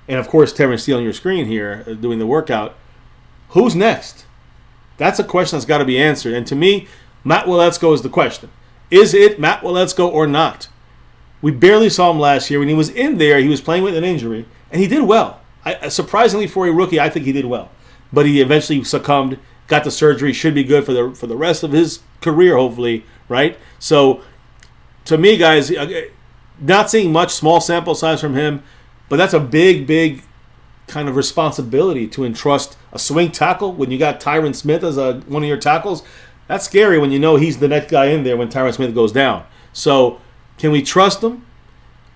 and, of course, Terrence Steele on your screen here doing the workout, who's next? That's a question that's got to be answered. And to me, Matt Weletsko is the question. Is it Matt Weletsko or not? We barely saw him last year. When he was in there, he was playing with an injury, and he did well. Surprisingly for a rookie, I think he did well. But he eventually succumbed, got the surgery, should be good for the rest of his career, hopefully, right? So, to me, guys, not seeing much small sample size from him, but that's a big, big kind of responsibility to entrust a swing tackle when you got Tyron Smith as one of your tackles. That's scary when you know he's the next guy in there when Tyron Smith goes down. So, can we trust him?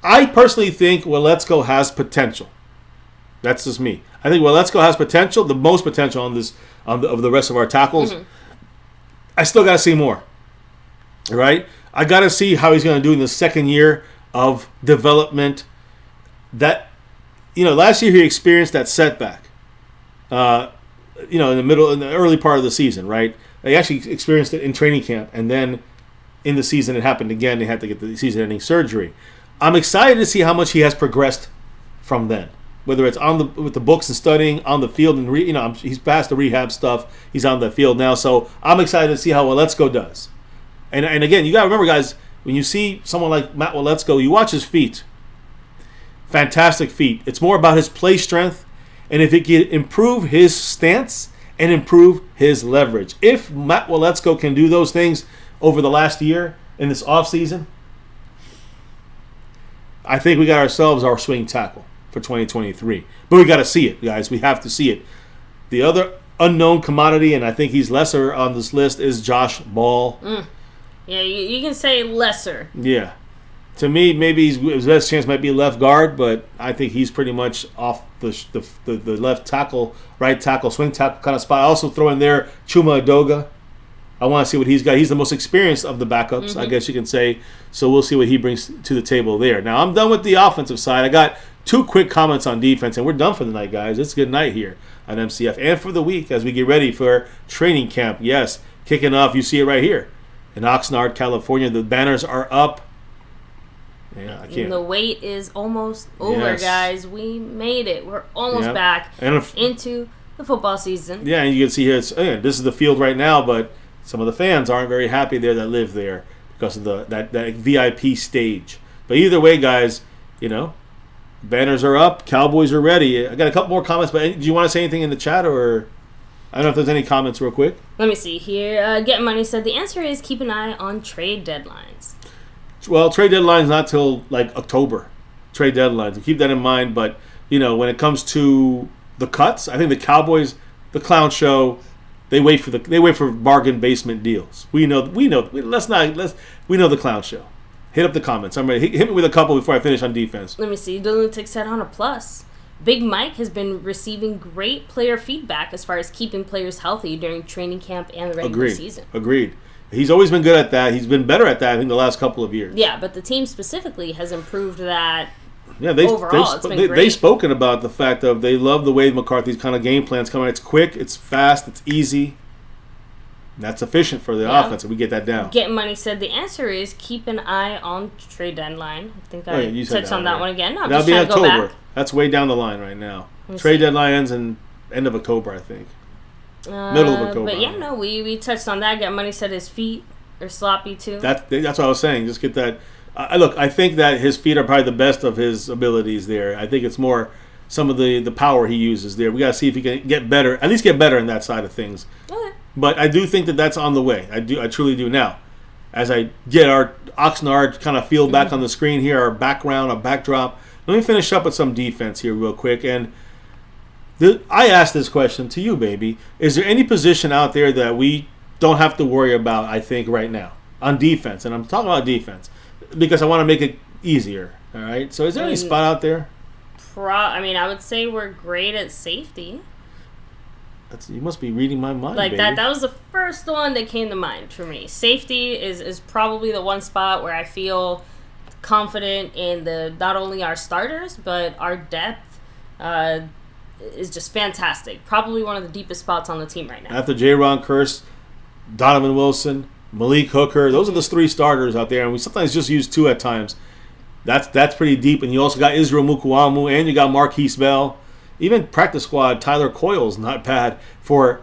I personally think Weletsko has potential. That's just me. I think Weletsko has potential, the most potential of the rest of our tackles. I still got to see more. All right? I got to see how he's going to do in the second year of development. Last year he experienced that setback. In the early part of the season, right? They actually experienced it in training camp, and then in the season it happened again. They had to get the season-ending surgery. I'm excited to see how much he has progressed from then. Whether it's with the books and studying, on the field, and he's past the rehab stuff. He's on the field now, so I'm excited to see how Weletsko does. And again, you got to remember, guys, when you see someone like Matt Weletsko, you watch his feet. Fantastic feet. It's more about his play strength, and if it can improve his stance and improve his leverage. If Matt Weletsko can do those things over the last year in this offseason, I think we got ourselves our swing tackle for 2023. But we got to see it, guys. We have to see it. The other unknown commodity, and I think he's lesser on this list, is Josh Ball. Yeah, you can say lesser. Yeah. To me, maybe his best chance might be left guard, but I think he's pretty much off the left tackle, right tackle, swing tackle kind of spot. I also throw in there Chuma Edoga. I want to see what he's got. He's the most experienced of the backups, I guess you can say. So we'll see what he brings to the table there. Now, I'm done with the offensive side. I got 2 quick comments on defense, and we're done for the night, guys. It's a good night here on MCF and for the week as we get ready for training camp. Yes, kicking off. You see it right here in Oxnard, California. The banners are up. Yeah, I can't. The wait is almost over, guys. We made it. We're almost back into the football season. Yeah, and you can see here, this is the field right now, but some of the fans aren't very happy there that live there because of that VIP stage. But either way, guys, banners are up. Cowboys are ready. I got a couple more comments, but do you want to say anything in the chat, or I don't know if there's any comments real quick? Let me see here. Get Money said the answer is keep an eye on trade deadlines. Well, trade deadline's not till October. Trade deadlines. So keep that in mind. But when it comes to the cuts, I think the Cowboys, the clown show, they wait for bargain basement deals. We know the clown show. Hit up the comments. I'm ready. Hit me with a couple before I finish on defense. Let me see. The Lunatic said on a plus. Big Mike has been receiving great player feedback as far as keeping players healthy during training camp and the regular season. Agreed. He's always been good at that. He's been better at that, I think, the last couple of years. Yeah, but the team specifically has improved that Yeah, overall, it's been great. They've spoken about the fact of they love the way McCarthy's kind of game plan's coming. It's quick, it's fast, it's easy. That's efficient for the offense, and we get that down. Getting Money said the answer is keep an eye on trade deadline. I think I touched on that one again. No, I'm That'll just be trying to go October. back. That's way down the line right now. Trade deadline ends in end of October, I think. Middle of October. But yeah, no, we touched on that. Getting Money said his feet are sloppy too. That's what I was saying. Just get that. Look, I think that his feet are probably the best of his abilities there. I think it's more some of the power he uses there. We got to see if he can get better, at least get better in that side of things. Okay. But I do think that that's on the way. I truly do. Now, as I get our OXNARD kind of feel back on the screen here, our background, our backdrop, let me finish up with some defense here real quick. And I asked this question to you, baby. Is there any position out there that we don't have to worry about, I think, right now on defense? And I'm talking about defense because I want to make it easier. All right? So is there any spot out there? I would say we're great at safety. You must be reading my mind, like baby. that was the first one that came to mind for me. Safety is probably the one spot where I feel confident in not only our starters but our depth is just fantastic. Probably one of the deepest spots on the team right now. After J-Ron Curse, Donovan Wilson, Malik Hooker, those are the three starters out there, and we sometimes just use two at times. That's pretty deep, and you also got Israel Mukuamu, and you got Marquise Bell. Even practice squad, Tyler Coyle's not bad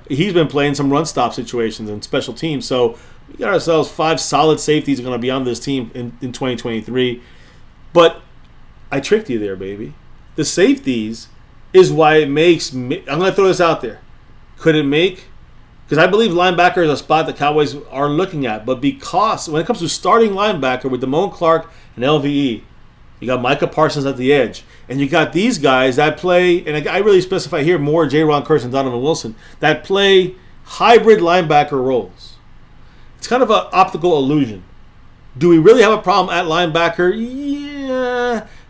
he's been playing some run stop situations and special teams. So we got ourselves 5 solid safeties going to be on this team in 2023. But I tricked you there, baby. The safeties is why it makes me. I'm going to throw this out there. Could it make? Because I believe linebacker is a spot the Cowboys are looking at. But because when it comes to starting linebacker with Damone Clark and LVE, you got Micah Parsons at the edge. And you got these guys that play, and I really specify here more J-Ron Curse and Donovan Wilson, that play hybrid linebacker roles. It's kind of an optical illusion. Do we really have a problem at linebacker?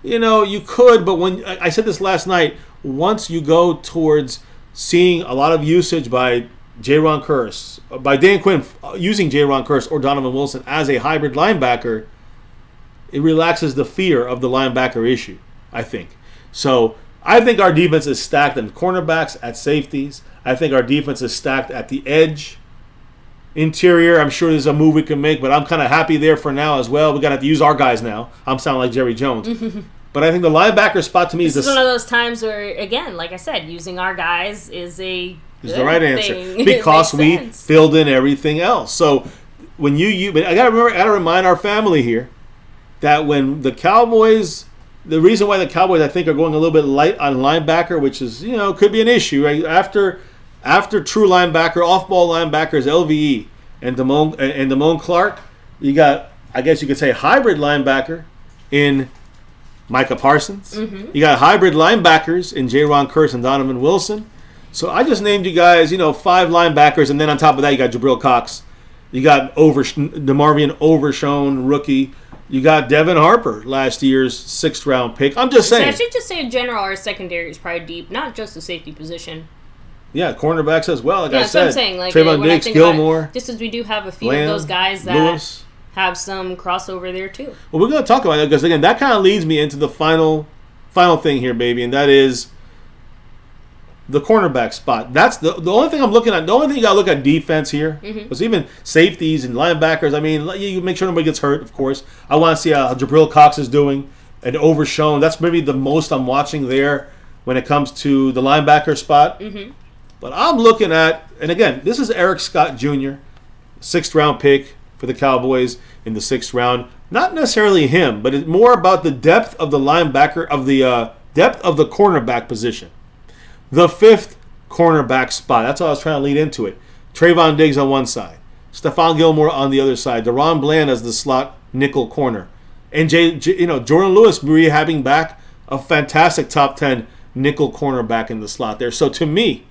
Yeah, you could, but when I said this last night, once you go towards seeing a lot of usage by J-Ron Curse, by Dan Quinn using J-Ron Curse or Donovan Wilson as a hybrid linebacker, it relaxes the fear of the linebacker issue, I think. So I think our defense is stacked in cornerbacks, at safeties. I think our defense is stacked at the edge. Interior, I'm sure there's a move we can make, but I'm kind of happy there for now as well. We're going to have to use our guys now. I'm sounding like Jerry Jones. But I think the linebacker spot to me is one of those times where, again, like I said, using our guys is the right answer because we filled in everything else. So when I got to remind our family here that when the Cowboys, the reason why the Cowboys I think are going a little bit light on linebacker, which is could be an issue, right? After true linebacker, off-ball linebackers, LVE and Damone Clark, you got, I guess you could say, hybrid linebacker in Micah Parsons. You got hybrid linebackers in J-Ron Curse and Donovan Wilson. So I just named you guys, 5 linebackers, and then on top of that you got Jabril Cox. You got DeMarvion Overshown, rookie. You got Devin Harper, last year's 6th round pick. I'm just saying. I should just say in general, our secondary is probably deep, not just the safety position. Yeah, cornerbacks as well. Like I said, that's what I'm saying. Like, Trayvon Diggs, Gilmore. Just as we do have a few Lamb, of those guys that Lewis. Have some crossover there too. Well, we're going to talk about that because, again, that kind of leads me into the final thing here, baby, and that is the cornerback spot. That's the only thing I'm looking at. The only thing you got to look at defense here, because even safeties and linebackers, I mean, you make sure nobody gets hurt, of course. I want to see how Jabril Cox is doing and Overshown. That's maybe the most I'm watching there when it comes to the linebacker spot. But I'm looking at, and again, this is Eric Scott Jr., 6th round pick for the Cowboys in the 6th round. Not necessarily him, but it's more about the depth of the linebacker, of the depth of the cornerback position. The 5th cornerback spot. That's how I was trying to lead into it. Trayvon Diggs on one side. Stephon Gilmore on the other side. Deron Bland as the slot nickel corner. And Jordan Lewis rehabbing back a fantastic top 10 nickel cornerback in the slot there. So to me,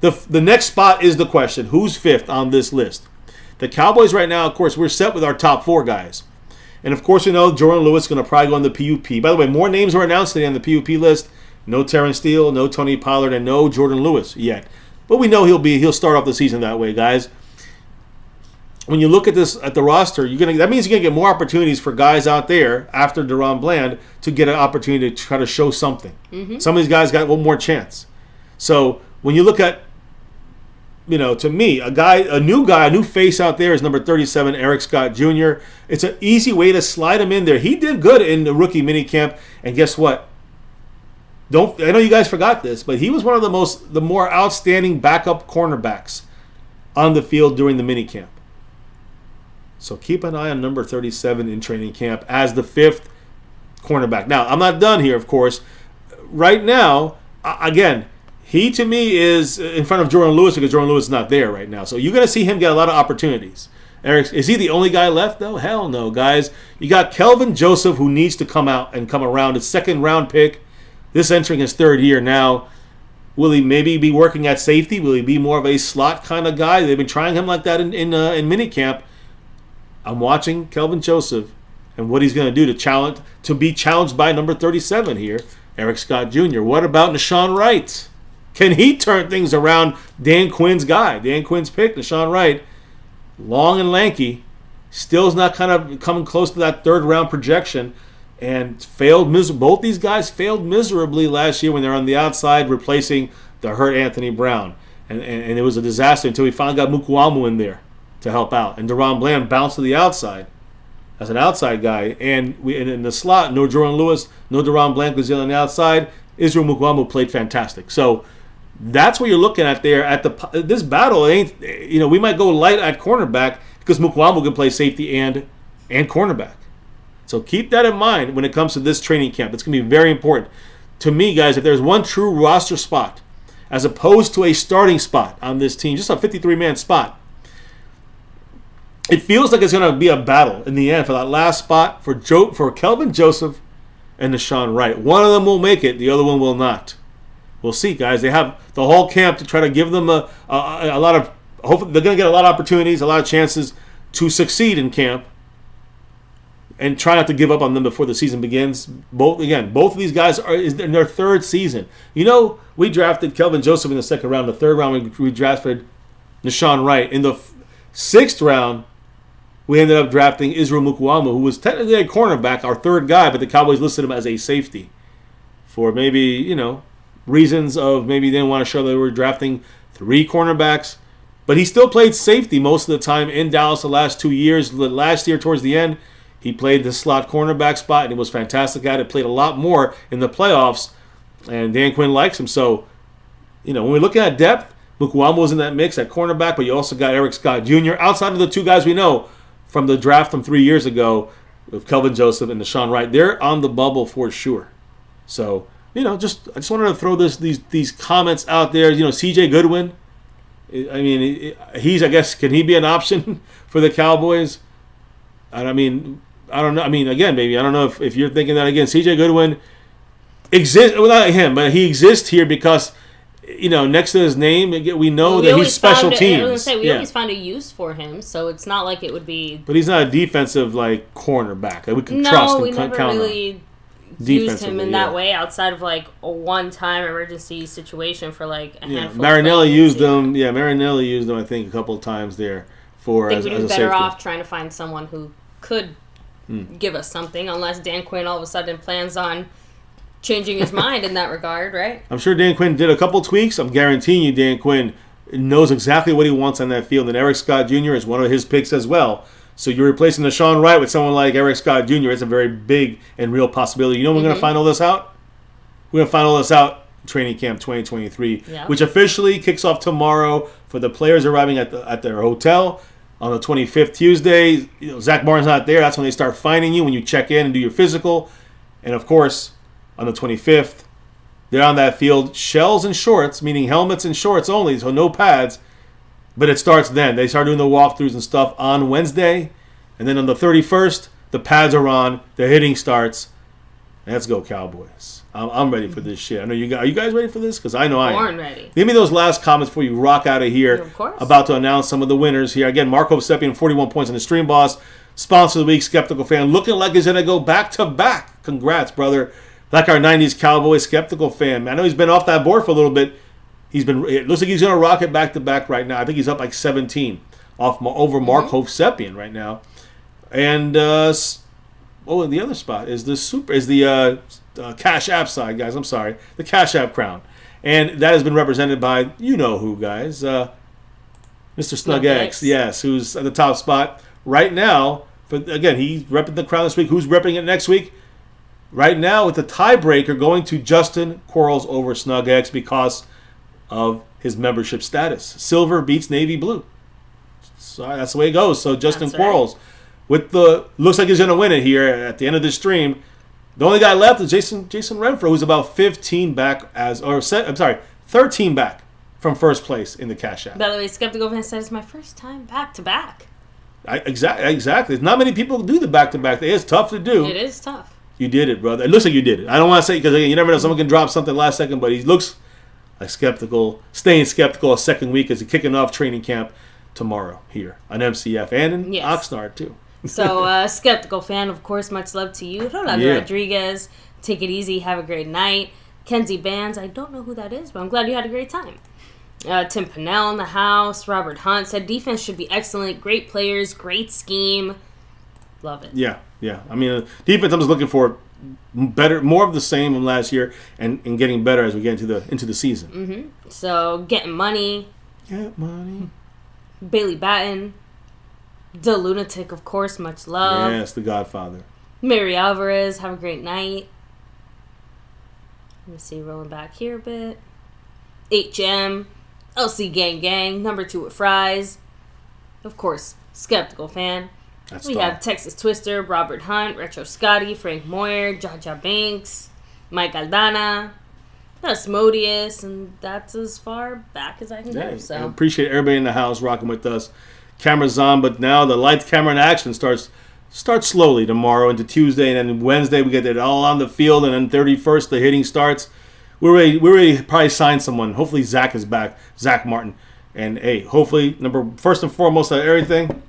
the next spot is the question. Who's 5th on this list? The Cowboys right now, of course, we're set with our top 4 guys. And of course, Jordan Lewis is going to probably go on the PUP. By the way, more names were announced today on the PUP list. No Terrence Steele, no Tony Pollard, and no Jordan Lewis yet. But we know he'll start off the season that way, guys. when you look at the roster, that means you're gonna get more opportunities for guys out there after Deron Bland to get an opportunity to try to show something. Mm-hmm. Some of these guys got one more chance. So when you look at, to me, a new face out there is number 37, Eric Scott Jr. It's an easy way to slide him in there. He did good in the rookie minicamp, and guess what? I know you guys forgot this, but he was one of the more outstanding backup cornerbacks on the field during the minicamp. So keep an eye on number 37 in training camp as the 5th cornerback. Now, I'm not done here, of course. Right now, again, he to me is in front of Jordan Lewis because Jordan Lewis is not there right now. So you're going to see him get a lot of opportunities. Eric, is he the only guy left, though? Hell no, guys. You got Kelvin Joseph, who needs to come out and come around. His 2nd-round pick. This entering his 3rd year now. Will he maybe be working at safety? Will he be more of a slot kind of guy? They've been trying him like that in minicamp. I'm watching Kelvin Joseph and what he's going to do to be challenged by number 37 here, Eric Scott Jr. What about Nahshon Wright? Can he turn things around? Dan Quinn's guy, Dan Quinn's pick, Nahshon Wright, long and lanky, still is not kind of coming close to that 3rd-round projection, and both these guys failed miserably last year when they're on the outside replacing the hurt Anthony Brown, and it was a disaster until we finally got Mukuamu in there to help out. And Deron Bland bounced to the outside as an outside guy. And in the slot, no Jordan Lewis, no Deron Bland was on the outside. Israel Mukuamu played fantastic. So that's what you're looking at there. This battle, we might go light at cornerback because Mukuamu can play safety and cornerback. So keep that in mind when it comes to this training camp. It's going to be very important. To me, guys, if there's one true roster spot as opposed to a starting spot on this team, just a 53-man spot, it feels like it's going to be a battle in the end for that last spot for Kelvin Joseph and Nahshon Wright. One of them will make it. The other one will not. We'll see, guys. They have the whole camp to try to give them a lot of – hopefully they're going to get a lot of opportunities, a lot of chances to succeed in camp and try not to give up on them before the season begins. Both of these guys are in their 3rd season. We drafted Kelvin Joseph in the 2nd round. The 3rd round, we drafted Nahshon Wright. In the 6th round, we ended up drafting Israel Mukuamu, who was technically a cornerback, our 3rd guy, but the Cowboys listed him as a safety for maybe, reasons of maybe they didn't want to show they were drafting 3 cornerbacks. But he still played safety most of the time in Dallas the last 2 years. Last year, towards the end, he played the slot cornerback spot, and he was fantastic at it. Played a lot more in the playoffs, and Dan Quinn likes him. So, when we're looking at depth, Mukuamu was in that mix at cornerback, but you also got Eric Scott Jr. Outside of the 2 guys we know from the draft from 3 years ago with Kelvin Joseph and Nahshon Wright, they're on the bubble for sure. So, I just wanted to throw these comments out there. C.J. Goodwin, I guess, can he be an option for the Cowboys? I don't know. Again, maybe, I don't know if you're thinking that again. C.J. Goodwin exists, well, not him, but he exists here because, next to his name, we know that he's special teams. I was going to say, we always found a use for him, so it's not like it would be... But he's not a defensive, cornerback that we can trust and count on. No, we never really used him in that way outside of, a one-time emergency situation for, a handful Marinelli used him. Yeah, Marinelli used him, I think, a couple of times there for I think we'd be better off trying to find someone who could give us something, unless Dan Quinn all of a sudden plans on changing his mind in that regard, right? I'm sure Dan Quinn did a couple tweaks. I'm guaranteeing you Dan Quinn knows exactly what he wants on that field. And Eric Scott Jr. is one of his picks as well. So you're replacing Nahshon Wright with someone like Eric Scott Jr. It's a very big and real possibility. We're going to find all this out? We're going to find all this out in Training Camp 2023, which officially kicks off tomorrow for the players arriving at their hotel on the 25th Tuesday. Zach Martin's not there. That's when they start finding you when you check in and do your physical. And, of course, on the 25th, they're on that field, shells and shorts, meaning helmets and shorts only, so no pads. But it starts then. They start doing the walkthroughs and stuff on Wednesday. And then on the 31st, the pads are on, the hitting starts. Let's go, Cowboys. I'm ready for this shit. I know you guys. Are you guys ready for this? Because I know I am. Born ready. Give me those last comments before you rock out of here. Of course. About to announce some of the winners here. Again, Marco Seppian, 41 points on the Stream Boss. Sponsor of the week, Skeptical Fan. Looking like he's going to go back-to-back. Congrats, brother. Like our 90s Cowboy Skeptical Fan. I know he's been off that board for a little bit. It looks like he's going to rock it back-to-back right now. I think he's up 17 over Mark Hovsepian right now. And the other spot is the Cash App side, guys. I'm sorry, the Cash App crown, and that has been represented by who, guys. Mr. Snug X, yes, who's at the top spot right now. But again, he's repping the crown this week. Who's repping it next week? Right now, with the tiebreaker going to Justin Quarles over Snug X because of his membership status. Silver beats navy blue. So that's the way it goes. So Justin Quarles, looks like he's going to win it here at the end of this stream. The only guy left is Jason Renfro, who's about 13 back from first place in the Cash App. By the way, Skeptical Fan said it's my first time back-to-back. Exactly. Not many people do the back-to-back. It's tough to do. It is tough. You did it, brother. It looks like you did it. I don't want to say, because you never know, someone can drop something last second, but he looks like staying skeptical a second week as he's kicking off training camp tomorrow here on MCF and in OXNARD too. So, Skeptical Fan, of course, much love to you. Rolando Rodriguez, take it easy, have a great night. Kenzie Bands, I don't know who that is, but I'm glad you had a great time. Tim Pinnell in the house. Robert Hunt said defense should be excellent. Great players, great scheme. Love it. Yeah. I mean, defense, I'm just looking for better, more of the same from last year, and getting better as we get into the season. Mm-hmm. So, getting money. Bailey Batten. The Lunatic, of course, much love. Yes, the Godfather. Mary Alvarez, have a great night. Let me see, rolling back here a bit. HM. LC Gang, number 2 with fries. Of course, Skeptical Fan. We have Texas Twister, Robert Hunt, Retro Scotty, Frank Moyer, Jaja Banks, Mike Aldana, Asmodeus, and that's as far back as I can go. So I appreciate everybody in the house rocking with us. Cameras on, but now the lights, camera, and action starts slowly tomorrow into Tuesday, and then Wednesday we get it all on the field, and then 31st the hitting starts. We're ready to probably sign someone. Hopefully Zach is back, Zach Martin. And, hey, hopefully, first and foremost of everything,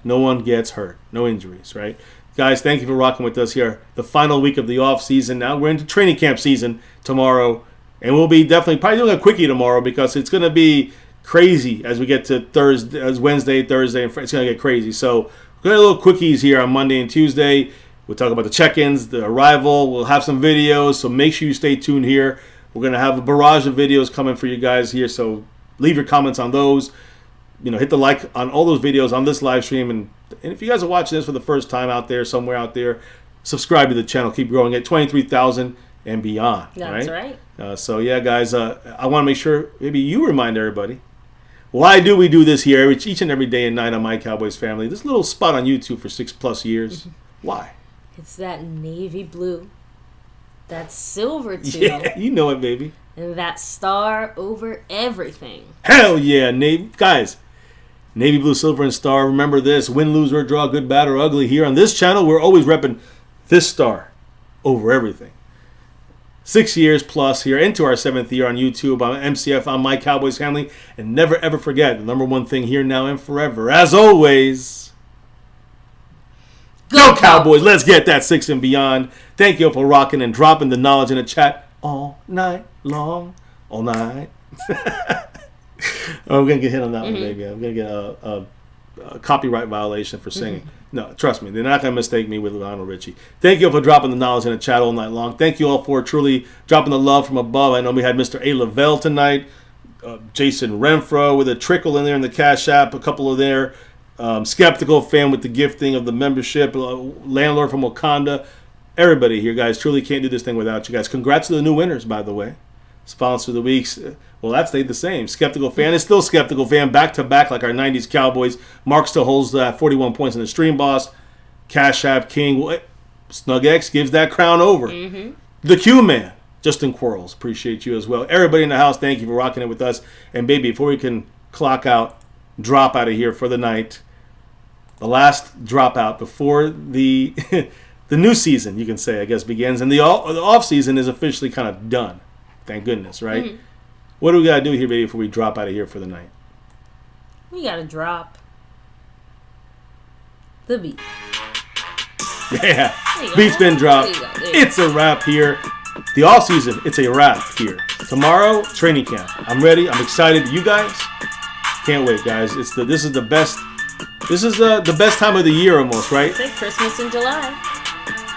no one gets hurt. No injuries, right? Guys, thank you for rocking with us here. The final week of the off season. Now we're into training camp season tomorrow. And we'll be probably doing a quickie tomorrow because it's going to be crazy as we get to Wednesday, Thursday, and it's going to get crazy. So we're going to do little quickies here on Monday and Tuesday. We'll talk about the check-ins, the arrival. We'll have some videos, so make sure you stay tuned here. We're going to have a barrage of videos coming for you guys here, so leave your comments on those. Hit the like on all those videos on this live stream. And if you guys are watching this for the first time out there, somewhere out there, subscribe to the channel. Keep growing at 23,000 and beyond. That's right. So, yeah, guys, I want to make sure maybe you remind everybody, why do we do this here each and every day and night on My Cowboys Family? This little spot on YouTube for 6+ years. Why? It's that navy blue, that silver too. Yeah, you know it, baby. And that star over everything. Hell yeah, guys. Navy blue, silver, and star. Remember this: win, lose, or draw, good, bad, or ugly. Here on this channel, we're always repping this star over everything. 6 years plus here, into our 7th year on YouTube, on MCF, on My Cowboys Family. And never, ever forget the number one thing here, now, and forever, as always, Go Cowboys! Let's get that 6 and beyond. Thank you for rocking and dropping the knowledge in the chat all night long. All night. I'm going to get hit on that one, baby. I'm going to get a copyright violation for singing. No, trust me. They're not going to mistake me with Lionel Richie. Thank you all for dropping the knowledge in the chat all night long. Thank you all for truly dropping the love from above. I know we had Mr. A. Lavelle tonight. Jason Renfro with a trickle in there in the Cash App. A couple of there. Skeptical Fan with the gifting of the membership, Landlord from Wakanda. Everybody here, guys, truly can't do this thing without you guys. Congrats to the new winners, by the way. Sponsor of the weeks. Well, that stayed the same. Skeptical Fan is still Skeptical Fan, back-to-back like our 90s Cowboys. Mark still holds 41 points in the Stream Boss. Cash App King. Snug X gives that crown over. The Q-Man, Justin Quarles. Appreciate you as well. Everybody in the house, thank you for rocking it with us. And, baby, before we can clock out, drop out of here for the night, the last dropout before the the new season, you can say, I guess, begins. And the off season is officially kind of done. Thank goodness, right? What do we got to do here, baby, before we drop out of here for the night? We got to drop the beat. Yeah. Beat's been dropped. It's a wrap here. The off season, it's a wrap here. Tomorrow, training camp. I'm ready. I'm excited. You guys? Can't wait, guys. This is the best. This is the best time of the year, almost, right? Say Christmas in July.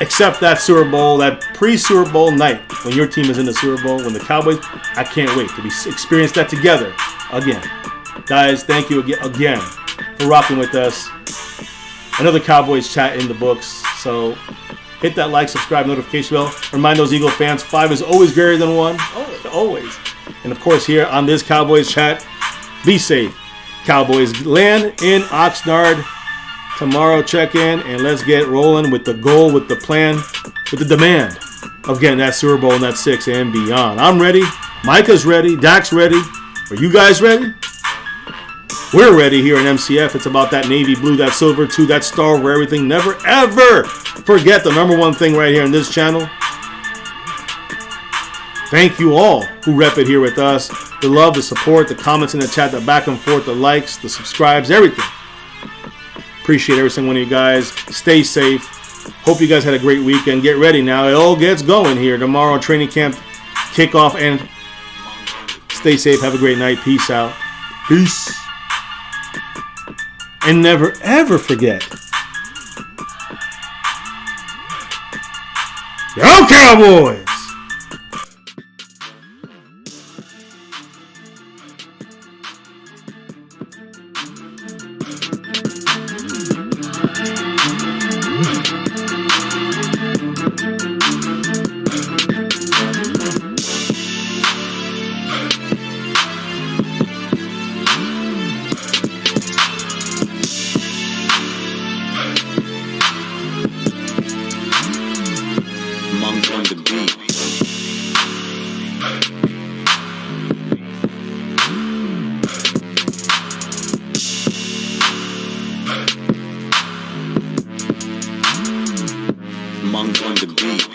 Except that Super Bowl, that pre-Super Bowl night when your team is in the Super Bowl, when the Cowboys. I can't wait to experience that together again, guys. Thank you again for rocking with us. Another Cowboys chat in the books. So hit that like, subscribe, notification bell. Remind those Eagle fans, 5 is always greater than 1. Always. And of course, here on this Cowboys chat, be safe. Cowboys land in Oxnard. Tomorrow, check in and let's get rolling with the goal, with the plan, with the demand of getting that Super Bowl and that 6 and beyond. I'm ready. Micah's ready. Dak's ready. Are you guys ready? We're ready here in MCF. It's about that navy blue, that silver too, that star where everything. Never, ever forget the number one thing right here in this channel. Thank you all who rep it here with us. The love, the support, the comments in the chat, the back and forth, the likes, the subscribes, everything. Appreciate every single one of you guys. Stay safe. Hope you guys had a great weekend. Get ready now. It all gets going here. Tomorrow, training camp kickoff. And stay safe. Have a great night. Peace out. Peace. And never, ever forget. Go Cowboys! Monk on the beat.